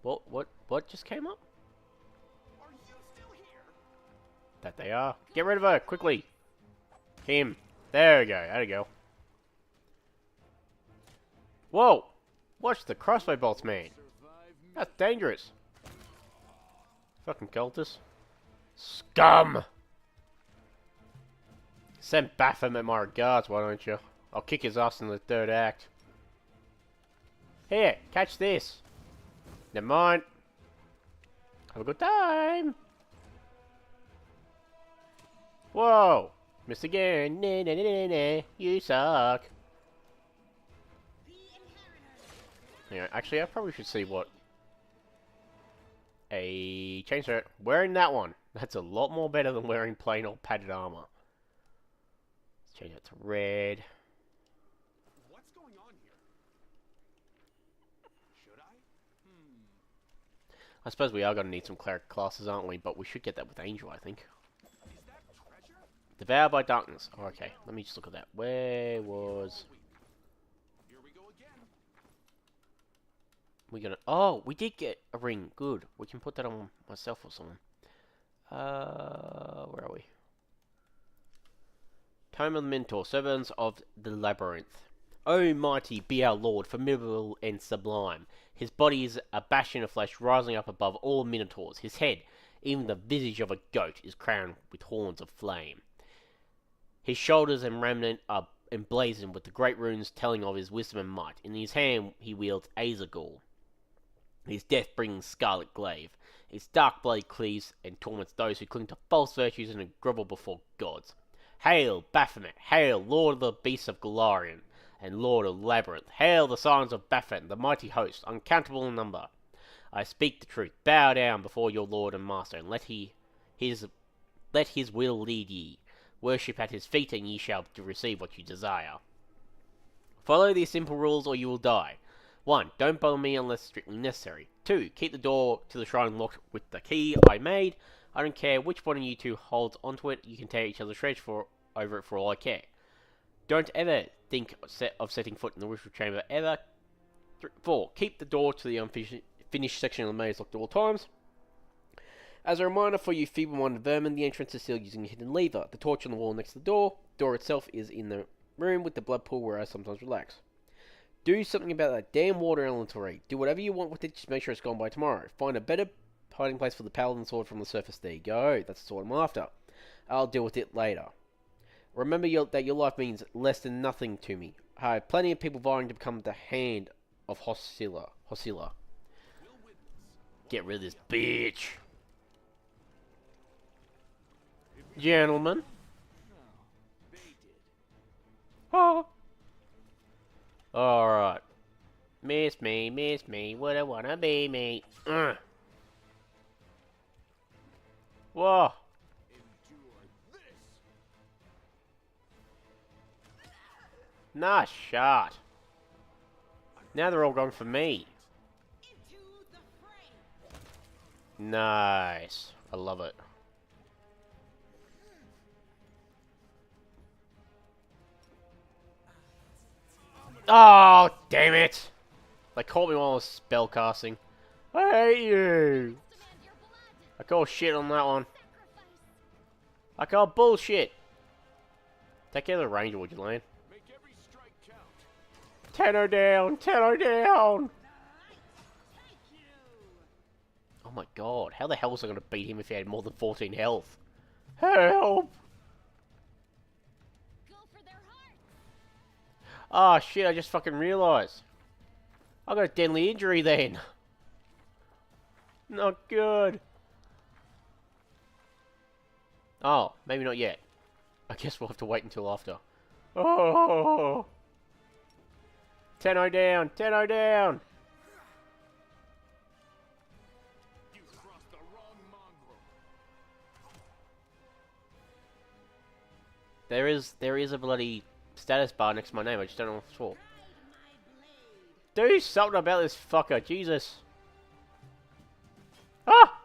What just came up? Are you still here? That they are. Get rid of her, quickly. Him. There we go, there we go. Whoa! Watch the crossbow bolts, man. Survive me. That's dangerous. Fucking cultists. Scum! Send Baphomet my regards, why don't you? I'll kick his ass in the third act. Here, catch this. Never mind. Have a good time. Whoa! Missed again. Nah, nah, nah, nah, nah. You suck. The inheritors. Anyway, actually, I probably should see what... A chainsaw. Wearing that one. That's a lot more better than wearing plain old padded armor. Let's change that to red. What's going on here? Should I? I suppose we are going to need some cleric classes, aren't we? But we should get that with Angel, I think. Is that treasure? Devoured by darkness. Oh, okay, let me just look at that. Where was... Here we go again. we gonna... Oh, we did get a ring. Good. We can put that on myself or someone. Where are we? Tome of the Minotaur, Servants of the Labyrinth. O mighty be our Lord, formidable and sublime. His body is a bastion of flesh rising up above all Minotaurs. His head, even the visage of a goat, is crowned with horns of flame. His shoulders and remnant are emblazoned with the great runes telling of his wisdom and might. In his hand he wields Azagul, his death-bringing scarlet glaive. Its dark blade cleaves and torments those who cling to false virtues and grovel before gods. Hail, Baphomet! Hail, Lord of the beasts of Golarion, and Lord of Labyrinth! Hail the sons of Baphomet, the mighty host, uncountable in number! I speak the truth. Bow down before your Lord and Master, and let his will lead ye. Worship at his feet, and ye shall receive what you desire. Follow these simple rules, or you will die. 1. Don't bother me unless strictly necessary. 2. Keep the door to the shrine locked with the key I made. I don't care which one of you two holds onto it. You can tear each other's shreds over it for all I care. Don't ever think of setting foot in the ritual chamber ever. 4. Keep the door to the unfinished section of the maze locked at all times. As a reminder for you feeble-minded vermin, the entrance is sealed using a hidden lever. The torch on the wall next to the door. The door itself is in the room with the blood pool where I sometimes relax. Do something about that damn water elemental. Do whatever you want with it, just make sure it's gone by tomorrow. Find a better hiding place for the paladin sword from the surface. There you go. That's the sword I'm after. I'll deal with it later. Remember that your life means less than nothing to me. I have plenty of people vying to become the hand of Hosilla. Get rid of this bitch. Gentlemen. Oh. Alright. Miss me, would I wanna be me? Whoa. Nice shot. Now they're all going for me. Nice. I love it. Oh, damn it! They caught me while I was spell casting. I hate you! I call shit on that one. I call bullshit! Take care of the ranger, would you, Lane? Make every strike count. Tenno down! Tenno down! Oh my god, how the hell was I going to beat him if he had more than 14 health? Help! Ah, oh, shit, I just fucking realised. I got a deadly injury then. Not good. Oh, maybe not yet. I guess we'll have to wait until after. Oh! Tenno down! Tenno down! You crossed the wrong mongrel. There is a bloody status bar next to my name. I just don't know what it's for. Do something about this fucker, Jesus. Ah!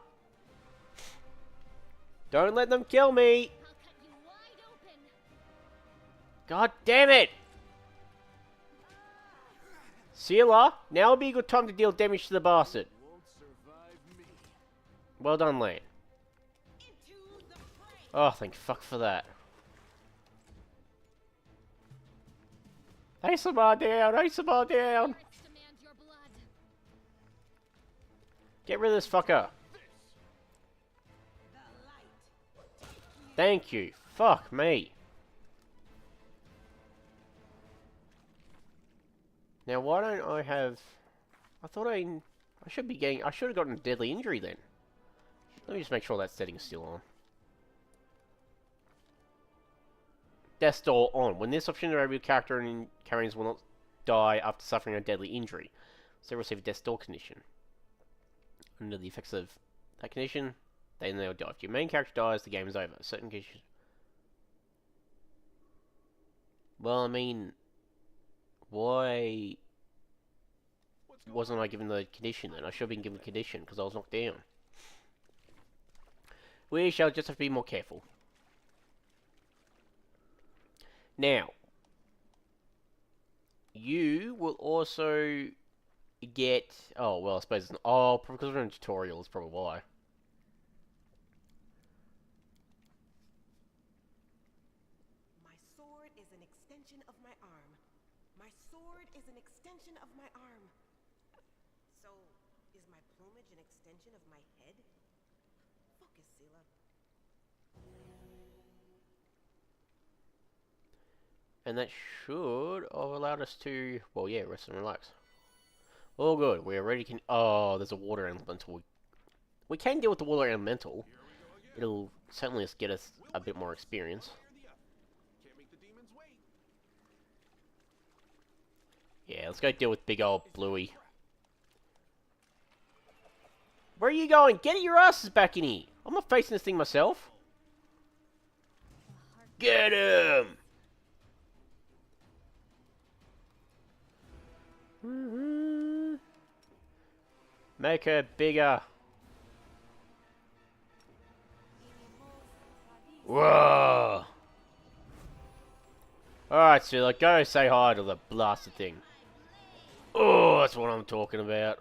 Don't let them kill me. God damn it. Sealer, now would be a good time to deal damage to the bastard. Well done, Lane. Oh, thank fuck for that. Asamar down! Asamar down! Get rid of this fucker. Thank you. Fuck me. Now, why don't I have... I thought I should be getting... I should have gotten a deadly injury then. Let me just make sure that setting's still on. Death Door on. When this option is enabled, character and carriers will not die after suffering a deadly injury. So they receive a Death Door condition. Under the effects of that condition, Then they'll die. If your main character dies, the game is over. Certain conditions. Well, I mean, why wasn't I given the condition then? I should have been given condition because I was knocked down. We shall just have to be more careful. Now, you will also get... Oh, well, I suppose it's... Oh, because we're in a tutorial is probably why. My sword is an extension of my arm. My sword is an extension of my arm. So, is my plumage an extension of my head? Focus, Sela. And that should have allowed us to... Well, yeah, rest and relax. All good. We already can... Oh, there's a water elemental. We can deal with the water elemental. It'll certainly just get us a bit more experience. Yeah, let's go deal with big old Bluey. Where are you going? Get your asses back in here. I'm not facing this thing myself. Get him! Make her bigger. Whoa! Alright, so go say hi to the blasted thing. Oh, that's what I'm talking about.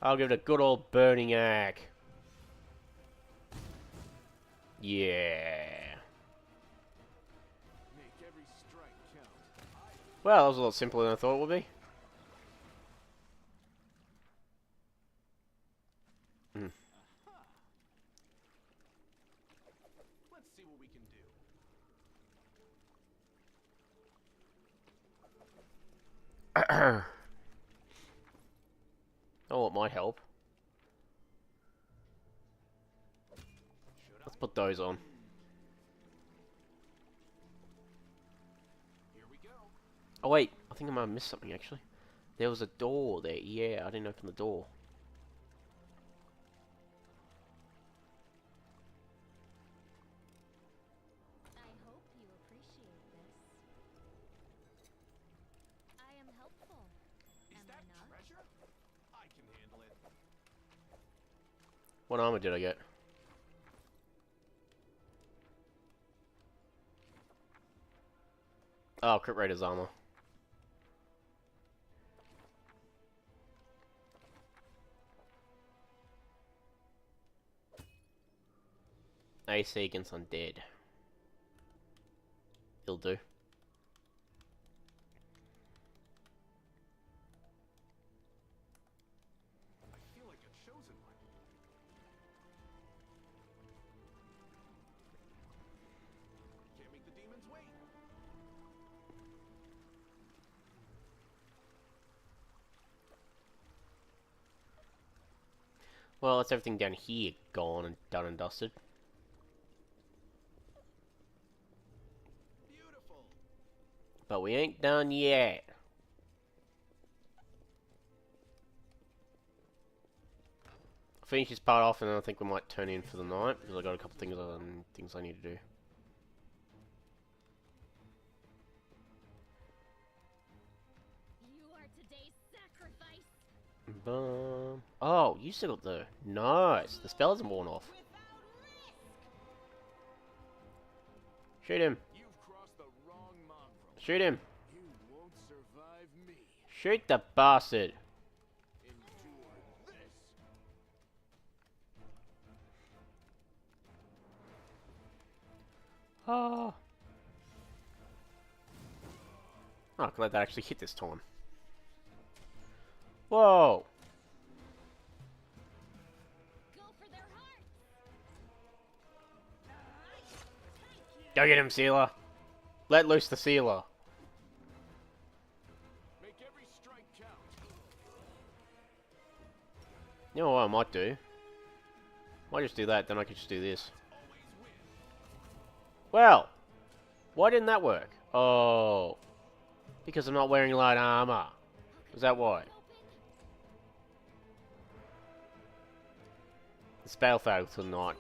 I'll give it a good old burning axe. Yeah. Well, that was a lot simpler than I thought it would be. Let's see what we can do. Oh, it might help. Let's put those on. Here we go. Oh wait, I think I might have missed something actually. There was a door there. Yeah, I didn't open the door. I hope you appreciate this. I am helpful. Is Am that I not? treasure? I can handle it. What armor did I get? Oh, Crit Raider's armor. AC against undead. He'll do. I feel like a chosen one. Can't make the demons wait. Well, that's everything down here gone and done and dusted. Beautiful. But we ain't done yet. Finish this part off and then I think we might turn in for the night because I got a couple things I need to do. You are today's sacrifice. Boom. Oh, you still got the... Nice. The spell hasn't worn off. Shoot him. You've crossed the wrong mongrel. Shoot him. You won't survive me. Shoot the bastard. Endure this. Oh. Oh, glad that actually hit this time. Whoa. Go for their hearts. Go get him, Sealer. Let loose the Sealer. Make every strike count. You know what I might do? Might just do that, then I could just do this. Always win. Well, why didn't that work? Oh, because I'm not wearing light armor. Is that why? Spell failed tonight.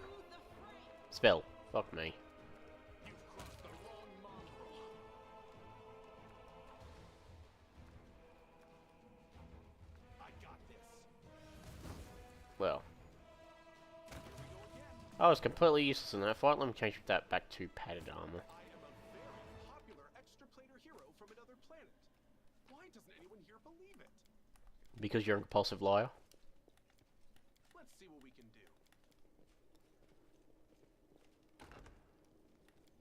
Spell. Fuck me. You've crossed the wrong mongrel. I got this. Well. Here we go again. I was completely useless in that fight. Let me change that back to padded armor. I am a very popular extraplanar hero from another planet. Why doesn't anyone here believe it? Because you're a compulsive liar. Let's see what we can do.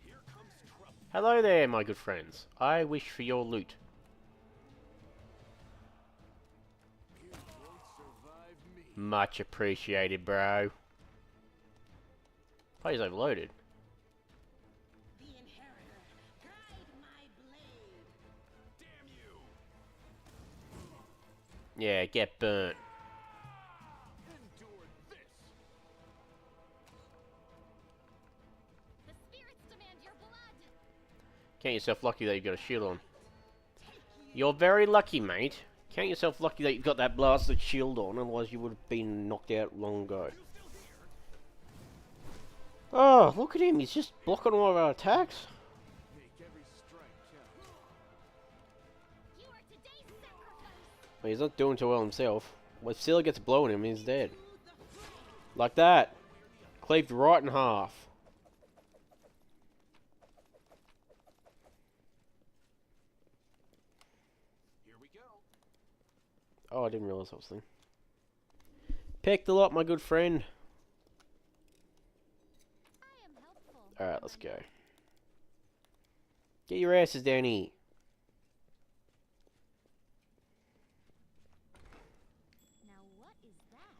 Here comes trouble. Hello there, my good friends. I wish for your loot. You won't survive me. Much appreciated, bro. Play's overloaded. The inheritor, guide my blade. Damn you! Yeah, get burnt. Endure this. The spirits demand your blood. Count yourself lucky that you've got a shield on. You're very lucky, mate. Count yourself lucky that you've got that blasted shield on, otherwise you would have been knocked out long ago. Oh, look at him, he's just blocking all of our attacks. Make every strike count. You are today's sacrifice. Well, he's not doing too well himself. When Scylla gets blown him, he's dead. Like that. Cleaved right in half. Here we go. Oh, I didn't realize that was the thing. Picked a lot, my good friend. I am helpful. Alright, let's go. Get your asses down here. Now what is that?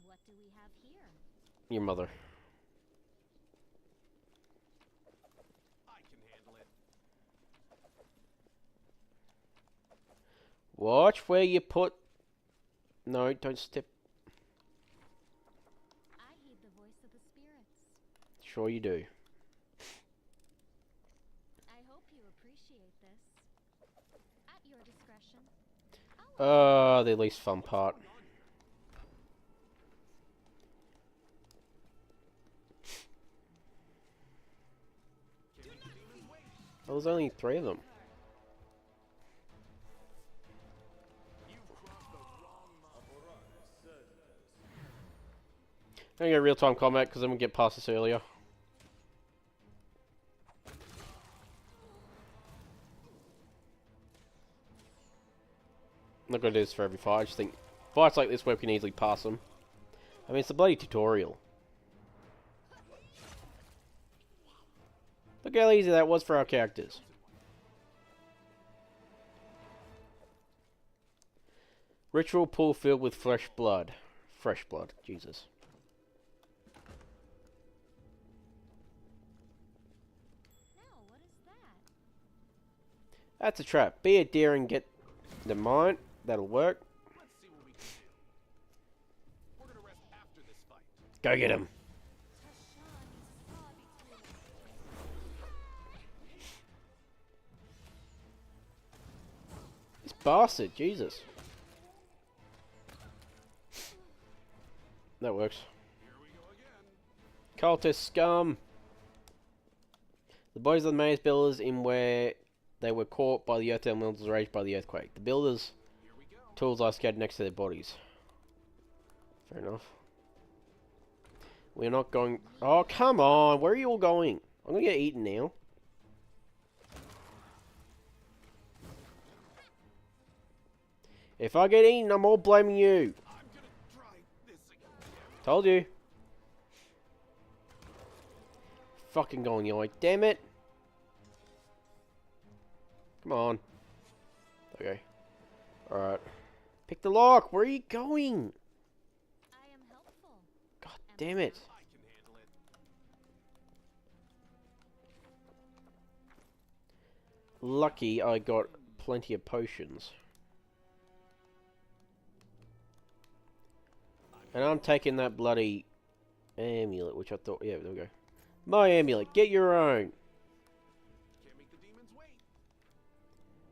What do we have here? Your mother. I can handle it. Watch where you put... No, don't step... I heed the voice of the spirits. Sure you do. I hope you appreciate this. At your discretion. The least fun part. Can't make the demons wait. Well, there's only 3 of them. You've crossed the wrong mongrel. I'm gonna get real-time combat because I'm gonna get past this earlier. Look what it is for every fight. I just think fights like this where we can easily pass them. I mean, it's a bloody tutorial. Look how easy that was for our characters. Ritual pool filled with fresh blood. Fresh blood, Jesus. Now what is that? That's a trap. Be a deer and get the mine. That'll work. Let's see what we can do. We're gonna rest after this fight. Go get him. This bastard, Jesus. That works. Here we go again. Cultist scum. The bodies of the maze builders in where they were caught by the earth elementals raised by the earthquake. The builders' Here we go. tools are scattered next to their bodies. Fair enough. We're not going... Oh, come on. Where are you all going? I'm going to get eaten now. If I get eaten, I'm all blaming you. I'm gonna try this again. Told you. Fucking going your way. Damn it. Come on. Okay. Alright. Pick the lock. Where are you going? I am helpful. God damn it. I can handle it. Lucky I got plenty of potions. And I'm taking that bloody amulet, which I thought... Yeah, there we go. My amulet. Get your own. Can't make the demons wait.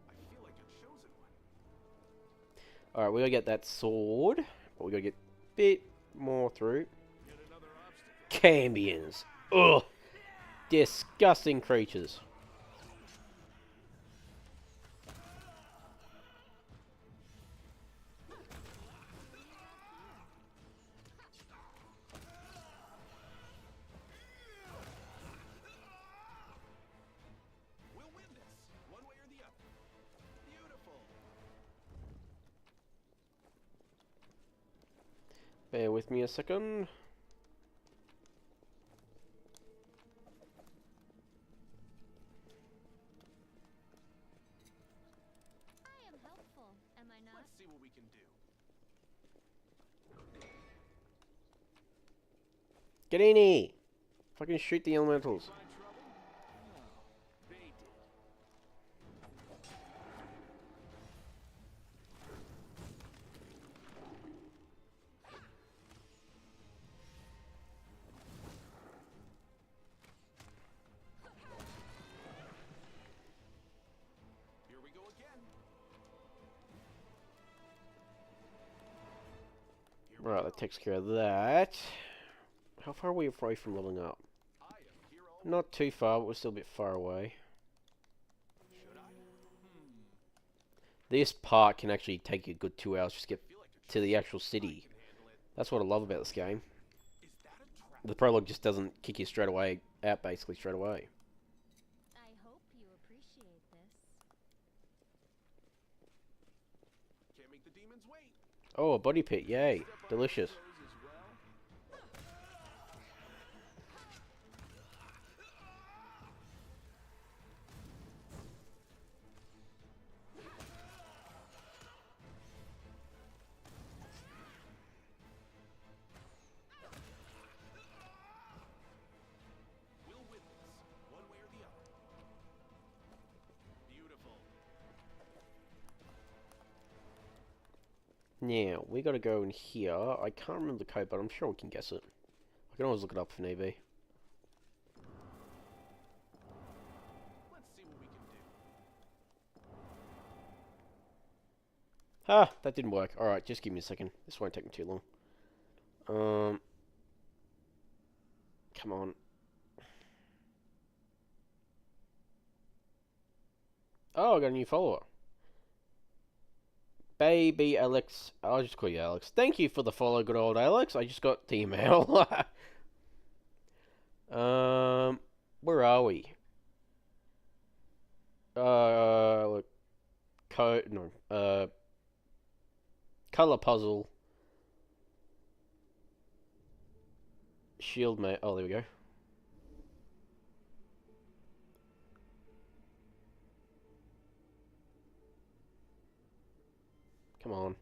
I feel like I've chosen one. Alright, we gotta get that sword. But we gotta get bit more through. Yet another obstacle. Cambions. Ugh. Disgusting creatures. We'll win this, one way or the other. Beautiful. Bear with me a second. I am helpful, am I not? Let's see what we can do. Get in here. Fucking shoot the elementals. Find trouble? No, they did. Here we go again. Right, that takes care of that. How far are we away from leveling up? I am here all. Not too far, but we're still a bit far away. Should I? This part can actually take you a good 2 hours just to get Feel like a to the actual city. can handle it. That's what I love about this game. Is that a trap? The prologue just doesn't kick you straight away, out basically straight away. I hope you appreciate this. Can't make the demons wait. Oh, a body pit, yay. Step on Delicious. those as well. We'll win this, one way or the other. Beautiful. Now, we gotta go in here. I can't remember the code, but I'm sure we can guess it. I can always look it up if need be. Let's see what we can do. Ah, that didn't work. Alright, just give me a second. This won't take me too long. Come on. Oh, I got a new follower. Baby Alex. I'll just call you Alex. Thank you for the follow, good old Alex. I just got the email. Where are we? Look. Code, no. Color puzzle. Shield mate. Oh, there we go. Come on.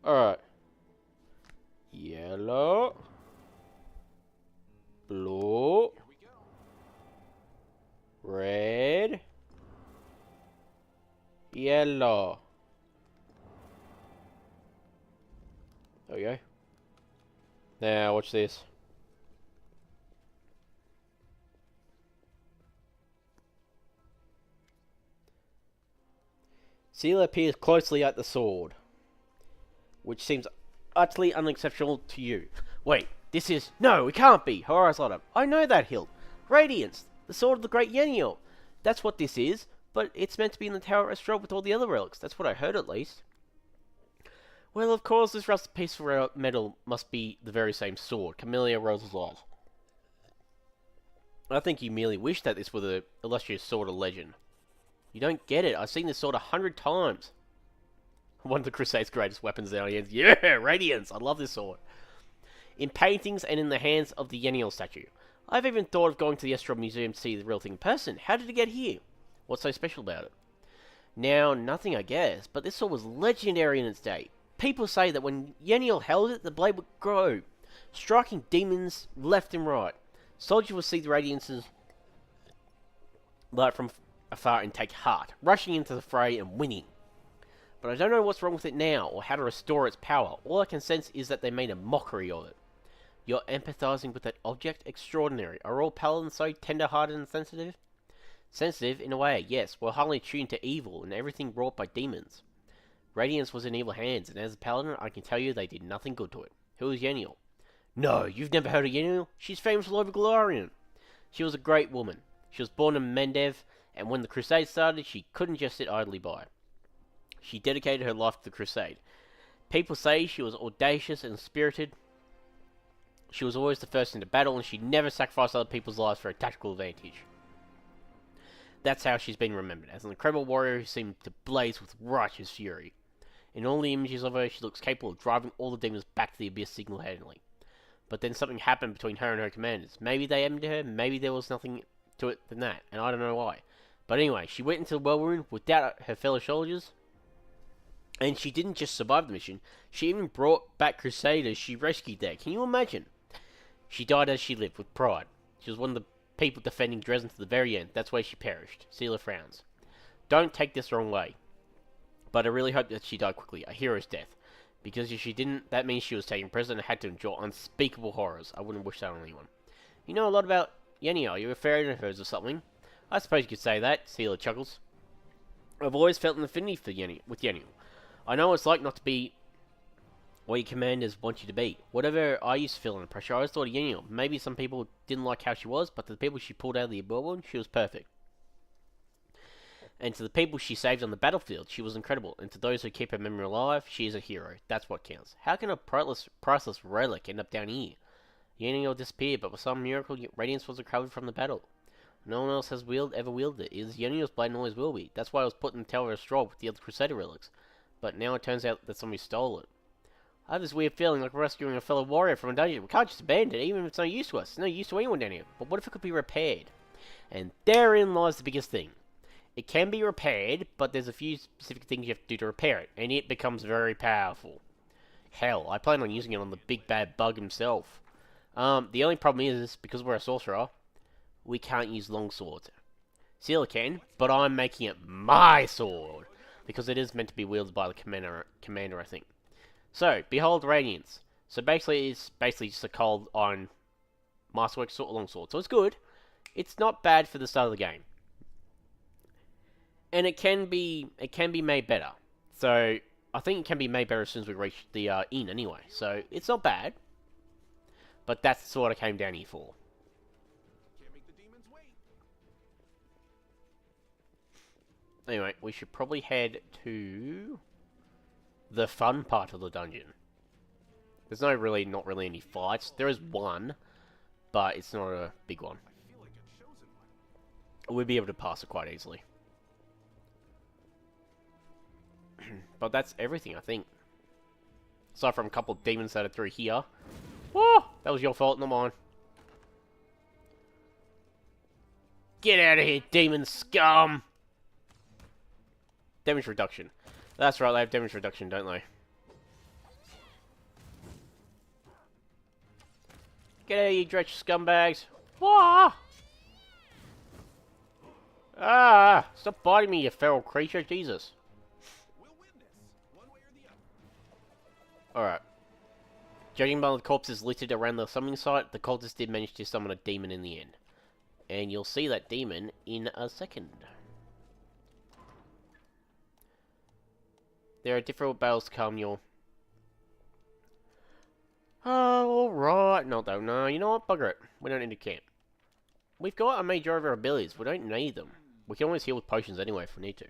Alright. Yellow. Blue. Here we go. Red. Yellow. There we go. Now, watch this. Seal appears closely at the sword, which seems utterly unexceptional to you. Wait, this is... No, it can't be! Her eyes light up. I know that hilt. Radiance, the sword of the great Yeniel. That's what this is, but it's meant to be in the Tower of Estrel with all the other relics. That's what I heard, at least. Well, of course, this rusted piece of metal must be the very same sword. Camellia rolls his eyes. I think you merely wish that this were the illustrious sword of legend. You don't get it. I've seen this sword 100 times. One of the Crusade's greatest weapons now. Yeah, Radiance. I love this sword. In paintings and in the hands of the Yeniel statue. I've even thought of going to the Estrel Museum to see the real thing in person. How did it get here? What's so special about it? Now, nothing I guess, but this sword was legendary in its day. People say that when Yeniel held it, the blade would grow, striking demons left and right. Soldiers would see the radiance's light from afar and take heart, rushing into the fray and winning. But I don't know what's wrong with it now, or how to restore its power. All I can sense is that they made a mockery of it. You're empathizing with that object? Extraordinary. Are all paladins so tender-hearted and sensitive? Sensitive, in a way, yes. We're highly tuned to evil and everything wrought by demons. Radiance was in evil hands, and as a paladin, I can tell you they did nothing good to it. Who was Yeniel? No, you've never heard of Yeniel? She's famous all over Galarian. She was a great woman. She was born in Mendev, and when the Crusade started, she couldn't just sit idly by. She dedicated her life to the Crusade. People say she was audacious and spirited. She was always the first into battle, and she never sacrificed other people's lives for a tactical advantage. That's how she's been remembered, as an incredible warrior who seemed to blaze with righteous fury. In all the images of her, she looks capable of driving all the demons back to the abyss single-handedly. But then something happened between her and her commanders. Maybe they aimed her, maybe there was nothing to it than that, and I don't know why. But anyway, she went into the well room without her fellow soldiers, and she didn't just survive the mission, she even brought back Crusaders she rescued there. Can you imagine? She died as she lived, with pride. She was one of the people defending Dresden to the very end. That's why she perished. Sealer frowns. Don't take this the wrong way, but I really hope that she died quickly, a hero's death. Because if she didn't, that means she was taken prisoner and had to endure unspeakable horrors. I wouldn't wish that on anyone. You know a lot about Yeniel. You're a fairy of hers or something. I suppose you could say that. Sealer chuckles. I've always felt an affinity for Yeniel. I know what it's like not to be what your commanders want you to be. Whatever I used to feel under pressure, I always thought of Yeniel. Maybe some people didn't like how she was, but to the people she pulled out of the whirlwind, she was perfect. And to the people she saved on the battlefield, she was incredible. And to those who keep her memory alive, she is a hero. That's what counts. How can a priceless relic end up down here? Yeniel disappeared, but with some miracle, Radiance was recovered from the battle. No one else has ever wielded it. It is Yeniel's blade and always will be. That's why it was put in the Tower of Straw with the other Crusader relics. But now it turns out that somebody stole it. I have this weird feeling like we're rescuing a fellow warrior from a dungeon. We can't just abandon it, even if it's no use to us. It's no use to anyone down here. But what if it could be repaired? And therein lies the biggest thing. It can be repaired, but there's a few specific things you have to do to repair it, and it becomes very powerful. Hell, I plan on using it on the big bad bug himself. The only problem is, because we're a sorcerer, we can't use long swords. Sealer can, but I'm making it my sword, because it is meant to be wielded by the commander, I think. So, behold Radiance. So basically, it's just a cold iron masterwork longsword. So it's good. It's not bad for the start of the game. And it can be made better. So I think it can be made better as soon as we reach the inn anyway. So it's not bad. But that's what I came down here for. Can't make the demons wait. Anyway, we should probably head to the fun part of the dungeon. There's not really any fights. There is one, but it's not a big one. I feel like a chosen one. We'll be able to pass it quite easily. But that's everything, I think. Aside from a couple of demons that are through here. Whoa! That was your fault, not mine. Get out of here, demon scum! Damage reduction. That's right, they have damage reduction, don't they? Get out of here, dretch scumbags! Whoa! Ah! Stop biting me, you feral creature, Jesus. We'll win this, one way or the other. Alright. Judging by the corpses littered around the summoning site, the cultists did manage to summon a demon in the end. And you'll see that demon in a second. There are different battles to come, you'll... Oh, alright. No, you know what? Bugger it. We don't need to camp. We've got a major of our abilities. We don't need them. We can always heal with potions anyway if we need to.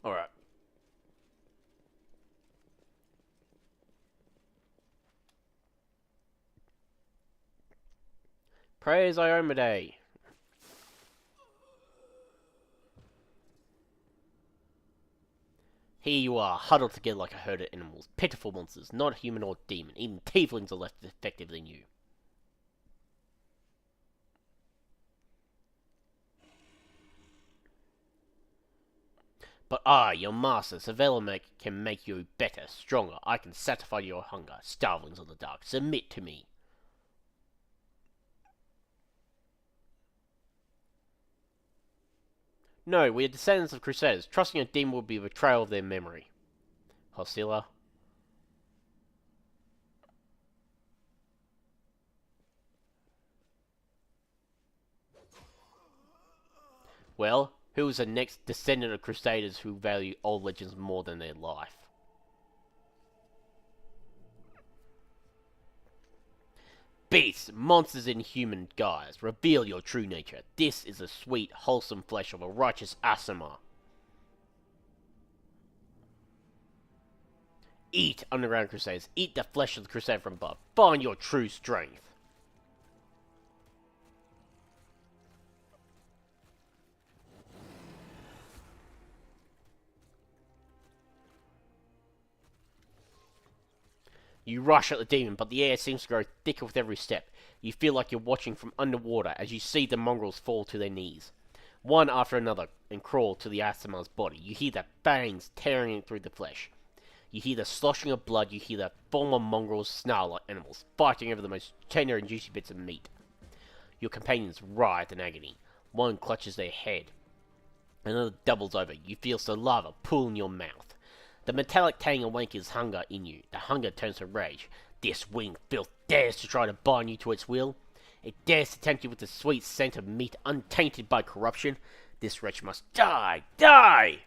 Alright. Praise Iomade. Here you are, huddled together like a herd of animals. Pitiful monsters, not human or demon. Even tieflings are less effective than you. But I, your master, Savelamek, can make you better, stronger. I can satisfy your hunger. Starvelings of the dark, submit to me. No, we are descendants of Crusaders. Trusting a demon would be a betrayal of their memory. Hostila. Well, Who is the next descendant of Crusaders who value old legends more than their life? Beasts, monsters in human guise, reveal your true nature. This is the sweet, wholesome flesh of a righteous Asima. Eat, Underground Crusaders. Eat the flesh of the Crusader from above. Find your true strength. You rush at the demon, but the air seems to grow thicker with every step. You feel like you're watching from underwater as you see the mongrels fall to their knees, one after another, and crawl to the Asima's body. You hear the fangs tearing through the flesh. You hear the sloshing of blood. You hear the former mongrels snarl like animals, fighting over the most tender and juicy bits of meat. Your companions writhe in agony. One clutches their head. Another doubles over. You feel saliva pool in your mouth. The metallic tang awakens hunger in you. The hunger turns to rage. This winged filth dares to try to bind you to its will. It dares to tempt you with the sweet scent of meat untainted by corruption. This wretch must die! Die!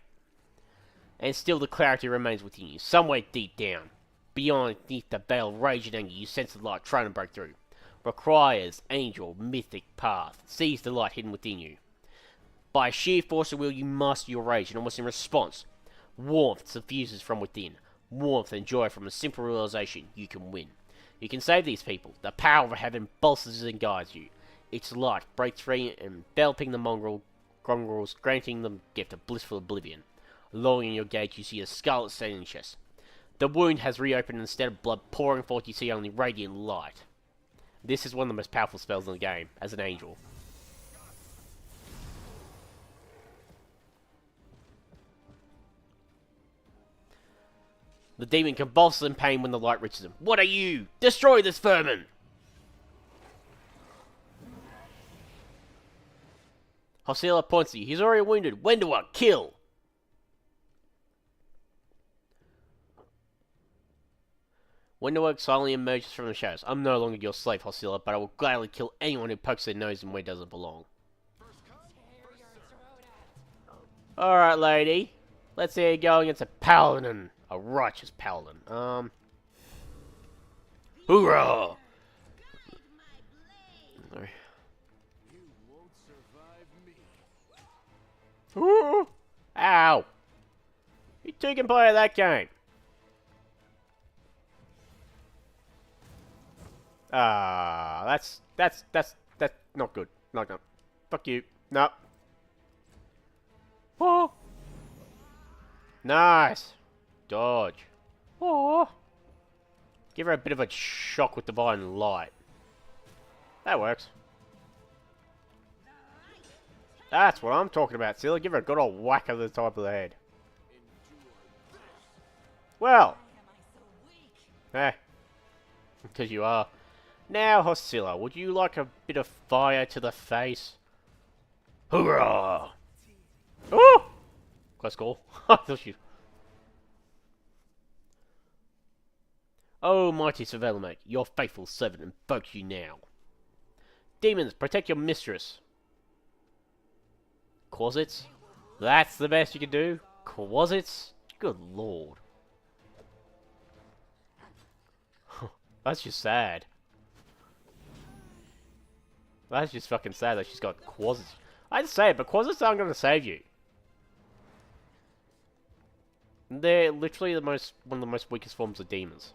And still the clarity remains within you, somewhere deep down. Beyond, beneath the veil of rage and anger, you sense the light trying to break through. Requires angel, mythic path. Seize the light hidden within you. By sheer force of will, you master your rage, and almost in response, warmth suffuses from within. Warmth and joy from a simple realization you can win. You can save these people. The power of heaven bolsters and guides you. Its light breaks free, enveloping the mongrels, granting them the gift of blissful oblivion. Lowering your gaze, you see a scarlet staining chest. The wound has reopened, and instead of blood pouring forth, you see only radiant light. This is one of the most powerful spells in the game, as an angel. The demon convulses in pain when the light reaches him. What are you? Destroy this vermin! Hosilla points at you. He's already wounded. Wendoa, kill! Wendoa silently emerges from the shadows. I'm no longer your slave, Hosilla, but I will gladly kill anyone who pokes their nose in where it doesn't belong. Alright, lady. Let's see you go against a paladin. A righteous paladin. Hoorah! You won't survive me. Ooh! Ow! You two can play that game. That's not good. No. Fuck you. No. Oh! Nice! Dodge. Oh! Give her a bit of a shock with divine light. That works. That's what I'm talking about, Silly. Give her a good old whack of the top of the head. Well. Eh. Because you are. Now, Hosilla, would you like a bit of fire to the face? Hoorah! Oh! Close call. I thought you... Oh, mighty Surveillamate, your faithful servant invokes you now. Demons, protect your mistress. Quasits? That's the best you can do? Quasits? Good lord. That's just sad. That's just fucking sad that she's got Quasits. I'd say it, but Quasits aren't going to save you. They're literally one of the most weakest forms of demons.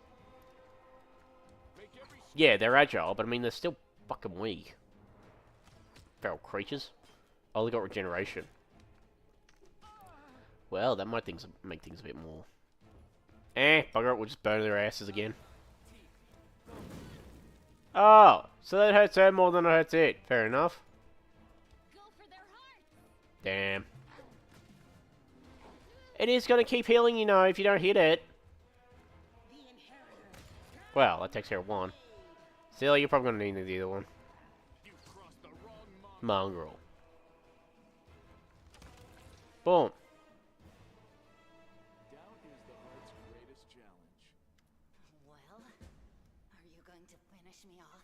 Yeah, they're agile, but I mean, they're still fucking weak. Feral creatures. Oh, they got regeneration. Well, that might make things a bit more. Bugger it, we'll just burn their asses again. Oh, so that hurts her more than it hurts it. Fair enough. Go for their hearts. Damn. It is going to keep healing, you know, if you don't hit it. Well, that takes care of one. Still, you're probably going to need the other one. Mongrel. Boom. Doubt is the heart's greatest challenge. Well, are you going to finish me off?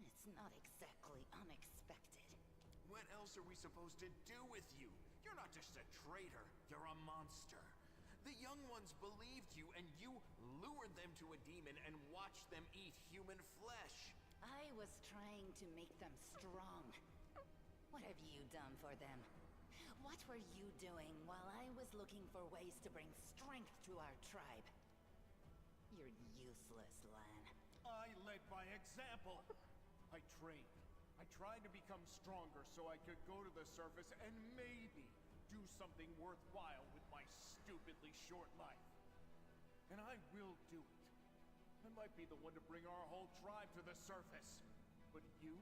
It's not exactly unexpected. what else are we supposed to do with you? You're not just a traitor, you're a monster. The young ones believed you, and you lured them to a demon and watched them eat human flesh. I was trying to make them strong. What have you done for them? What were you doing while I was looking for ways to bring strength to our tribe? You're useless, Lan. I led by example. I trained. I tried to become stronger so I could go to the surface and maybe do something worthwhile with my stupidly short life. And I will do it. I might be the one to bring our whole tribe to the surface. But you?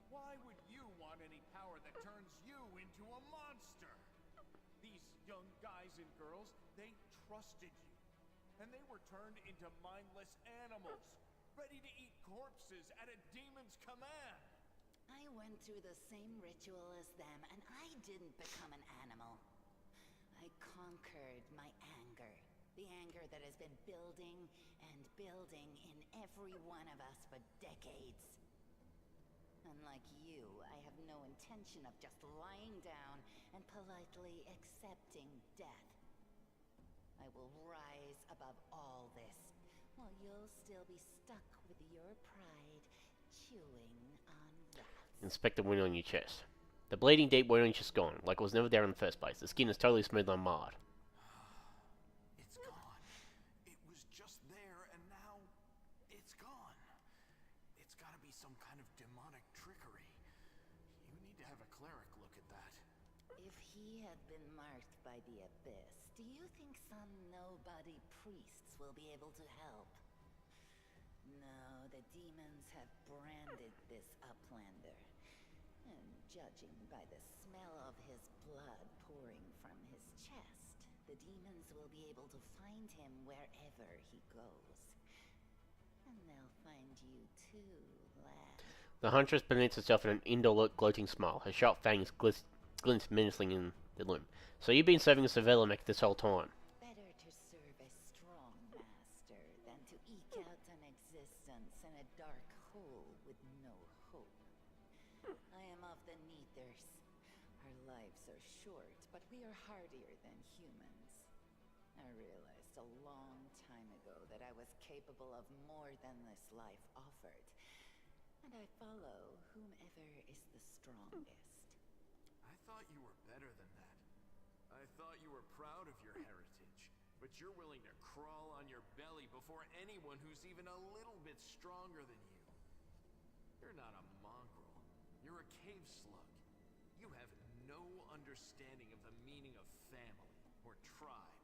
Why would you want any power that turns you into a monster? These young guys and girls, they trusted you. And they were turned into mindless animals, ready to eat corpses at a demon's command. I went through the same ritual as them, and I didn't become an animal. I conquered my anger. The anger that has been building and building in every one of us for decades. Unlike you, I have no intention of just lying down and politely accepting death. I will rise above all this, while you'll still be stuck with your pride, chewing on rats. Inspect the wound on your chest. The bleeding deep wound is just gone, like it was never there in the first place. The skin is totally smooth and unmarred. It's gone. It was just there, and now it's gone. It's gotta be some kind of demonic trickery. You need to have a cleric look at that. If he had been marked by the abyss, do you think some nobody priests will be able to help? No, the demons have branded this uplander. And judging by the smell of his blood pouring from his chest, the demons will be able to find him wherever he goes. And they'll find you too, lad. The huntress permits herself in an indolent, gloating smile. Her sharp fangs glint menacing in the gloom. So you've been serving as a Velamek this whole time? Better to serve a strong master than to eke out an existence in a dark hole with no hope. I am of the Neathers. Our lives are short, but we are hardier than humans. I realized a long time ago that I was capable of more than this life offered. And I follow whomever is the strongest. I thought you were better than that. I thought you were proud of your heritage, but you're willing to crawl on your belly before anyone who's even a little bit stronger than you. You're not a mongrel. You're a cave slug. You have no understanding of the meaning of family or tribe.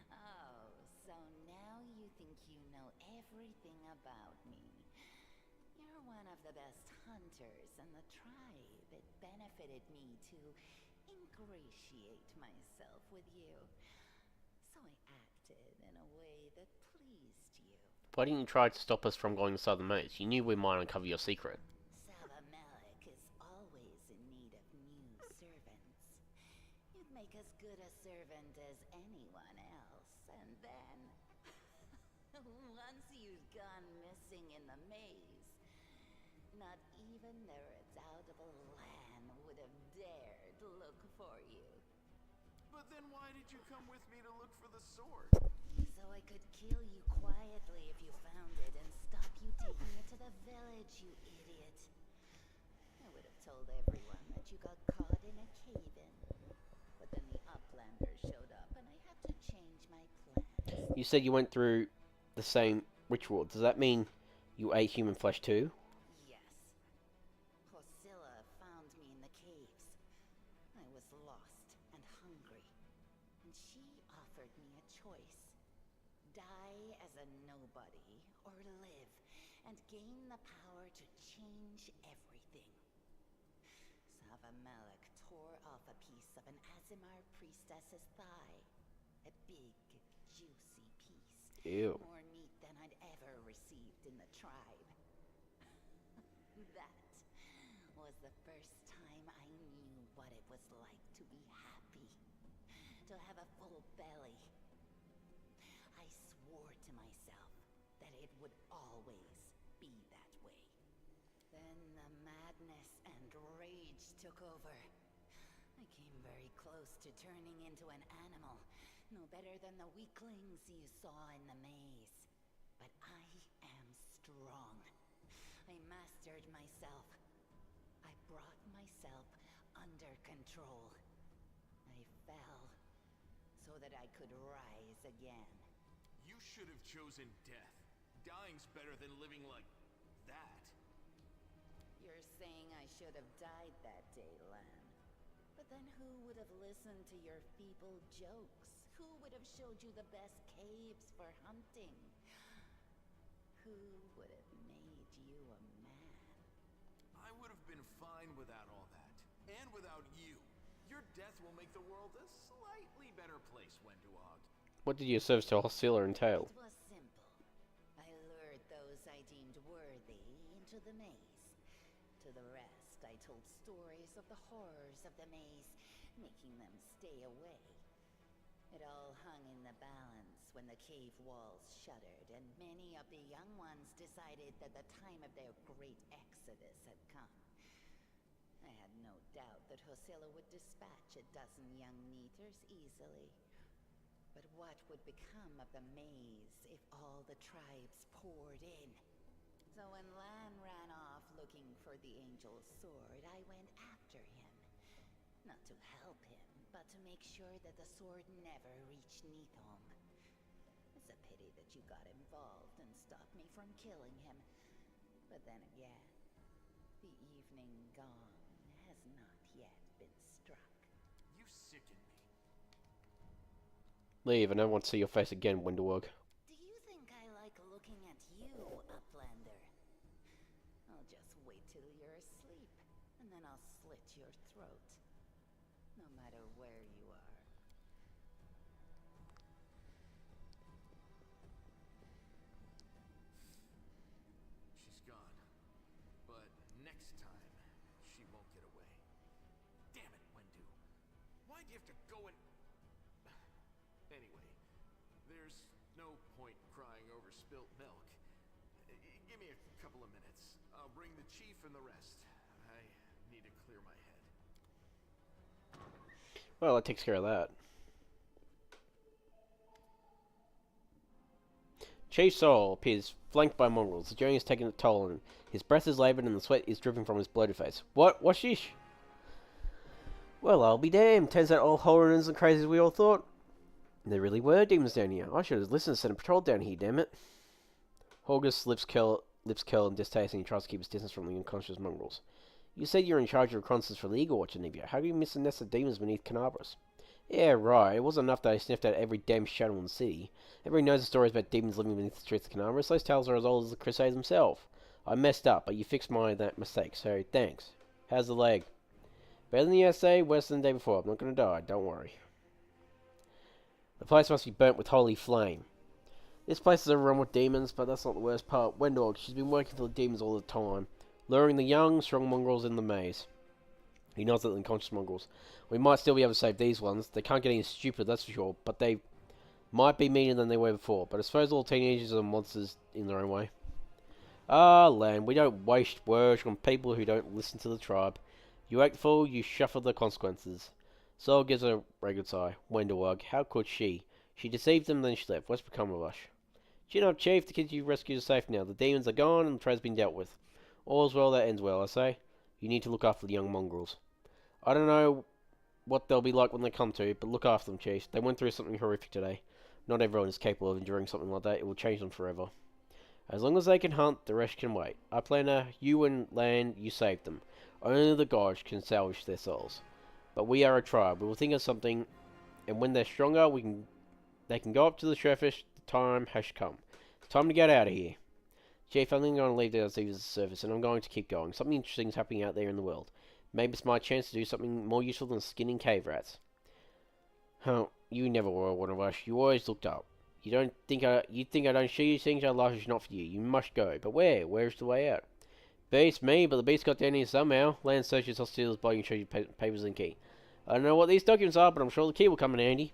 Oh, so now you think you know everything about me. You're one of the best hunters in the tribe. It benefited me to ingratiate myself with you. So I acted in a way that pleased you. Why didn't you try to stop us from going inside the maze? You knew we might uncover your secret. Savamelek is always in need of new servants. You'd make as good a servant as anyone else, and then... once you've gone missing in the maze, not even the redoubtable Lan would have dared look for you. But then why did you come with me to look for the sword? So I could kill you quietly if you found it and stop you taking it to the village, you idiot. I would have told everyone that you got caught in a cave-in. But then the Uplander showed up and I had to change my plans. You said you went through the same ritual. Does that mean you ate human flesh too? Yes. Hosilla found me in the caves. I was lost and hungry. And she offered me a choice. Die as a nobody, or live, and gain the power to change everything. Savamelek tore off a piece of an Azimar priestess's thigh. A big, juicy piece. Ew. More meat than I'd ever received in the tribe. That was the first time I knew what it was like to be happy. To have a full belly. I swore to myself that it would always be that way. Then Then the madness and rage took over. I came very close to turning into an animal, no better than the weaklings you saw in the maze. But I am strong. I mastered myself. I brought myself under control. I fell so that I could rise again. You should have chosen death. Dying's better than living like that. You're saying I should have died that day, Lan. But then who would have listened to your feeble jokes? Who would have showed you the best caves for hunting? Who would have made you a man? I would have been fine without all that. And without you. Your death will make the world a slightly better place, Wenduog. What did your service to Hostilla entail? It was simple. I lured those I deemed worthy into the maze. To the rest, I told stories of the horrors of the maze, making them stay away. It all hung in the balance when the cave walls shuddered, and many of the young ones decided that the time of their great exodus had come. I had no doubt that Hosilla would dispatch a dozen young neaters easily. But what would become of the maze if all the tribes poured in? So when Lan ran off looking for the angel's sword, I went after him. Not to help him, but to make sure that the sword never reached Neathom. It's a pity that you got involved and stopped me from killing him. But then again, the evening gong has not yet been struck. You sicken me. Leave, I don't want to see your face again, Wenduog. Do you think I like looking at you, Uplander? I'll just wait till you're asleep, and then I'll slit your throat. No matter where you are. She's gone. But next time, she won't get away. Damn it, Wendu. Why'd you have to go and... Anyway, there's no point crying over spilt milk. Give me a couple of minutes. I'll bring the chief and the rest. I need to clear my head. Well, that takes care of that. Chief Soul appears flanked by mongrels. The journey is taking a toll on him. His breath is laboured and the sweat is dripping from his bloated face. What? What sheesh? Well, I'll be damned. Turns out all horror isn't crazy as we all thought. There really were demons down here. I should have listened to send a patrol down here, damn it. Horgus lips curl in distaste and he tries to keep his distance from the unconscious mongrels. You said you're in charge of reconnaissance for the Eagle Watch, Anivia. How do you miss a nest of demons beneath Kenabras? Yeah, right. It wasn't enough that I sniffed out every damn shadow in the city. Everybody knows the stories about demons living beneath the streets of Kenabras. Those tales are as old as the Crusades themselves. I messed up, but you fixed that mistake, so thanks. How's the leg? Better than yesterday, worse than the day before. I'm not going to die, don't worry. The place must be burnt with holy flame. This place is overrun with demons, but that's not the worst part. Wendog, she's been working for the demons all the time, luring the young, strong mongrels in the maze. He nods at the unconscious mongrels. We might still be able to save these ones. They can't get any stupid, that's for sure, but they might be meaner than they were before. But I suppose all teenagers are monsters in their own way. Ah, Lan, we don't waste words on people who don't listen to the tribe. You act fool, you suffer the consequences. Sol gives a ragged sigh. Wendelwug, how could she? She deceived them, then she left. What's become of us? Chin up, Chief. The kids you rescued are safe now. The demons are gone, and the trade's been dealt with. All's well that ends well, I say. You need to look after the young mongrels. I don't know what they'll be like when they come to, but look after them, Chief. They went through something horrific today. Not everyone is capable of enduring something like that. It will change them forever. As long as they can hunt, the rest can wait. I planner, you and Lan, you saved them. Only the gods can salvage their souls. But we are a tribe. We will think of something, and when they're stronger, they can go up to the surface. The time has come. It's time to get out of here. Chief, I'm going to leave the surface, and I'm going to keep going. Something interesting is happening out there in the world. Maybe it's my chance to do something more useful than skinning cave rats. Huh, you never were one of us. You always looked up. You think I don't see these things? Our life is not for you. You must go. But where? Where's the way out? Beats me, but the beast got down here somehow. Land searches Hostile's body and shows you papers and key. I don't know what these documents are, but I'm sure the key will come in handy.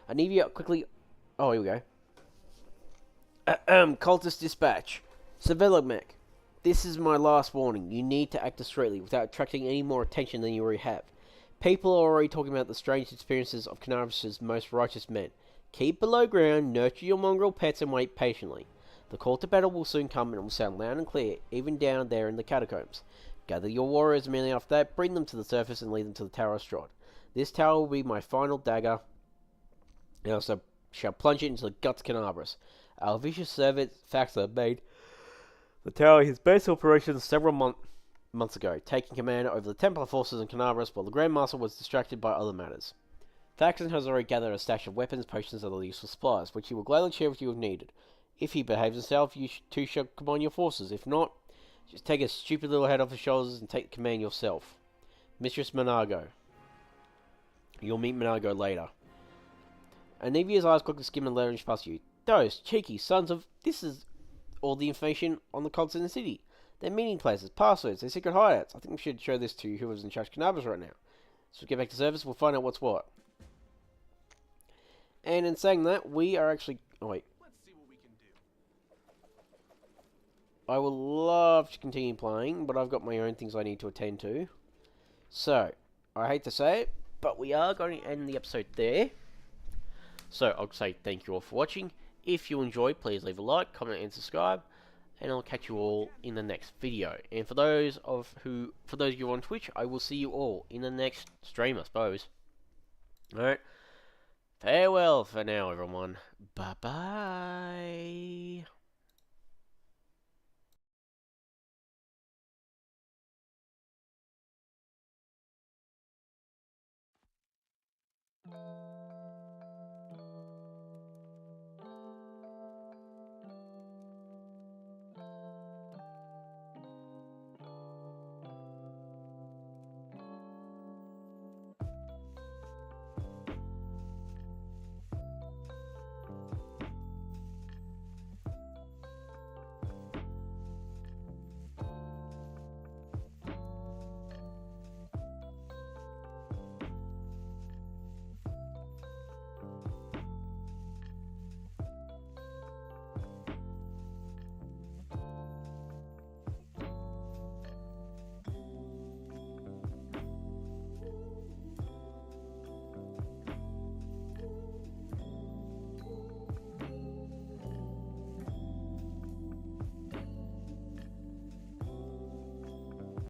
Anivia quickly... Oh, here we go. Cultist dispatch. Civilomech. This is my last warning. You need to act discreetly without attracting any more attention than you already have. People are already talking about the strange experiences of Kenabras' most righteous men. Keep below ground, nurture your mongrel pets, and wait patiently. The call to battle will soon come and it will sound loud and clear, even down there in the catacombs. Gather your warriors immediately after that, bring them to the surface, and lead them to the Tower of Strahd. This tower will be my final dagger, and I shall plunge it into the guts of Kenabras. Our vicious servant Faxer made the tower his base of operations several months ago, taking command over the Templar forces in Kenabras while the Grand Master was distracted by other matters. Faxon has already gathered a stash of weapons, potions, and other useful supplies, which he will gladly share with you if needed. If he behaves himself, you two shall combine your forces. If not, just take his stupid little head off his shoulders and take command yourself. Mistress Monago. You'll meet Monago later. Anivia's eyes quickly skim and leverage past you. Those cheeky sons of... This is all the information on the cults in the city. Their meeting places, passwords, their secret hideouts. I think we should show this to whoever's in charge of Kenabras right now. So we get back to service, we'll find out what's what. And in saying that, we are actually... Oh, wait. Let's see what we can do. I would love to continue playing, but I've got my own things I need to attend to. So, I hate to say it, but we are going to end the episode there. So, I'll say thank you all for watching. If you enjoyed, please leave a like, comment, and subscribe. And I'll catch you all in the next video. And for those of you on Twitch, I will see you all in the next stream, I suppose. Alright. Farewell for now, everyone. Bye-bye.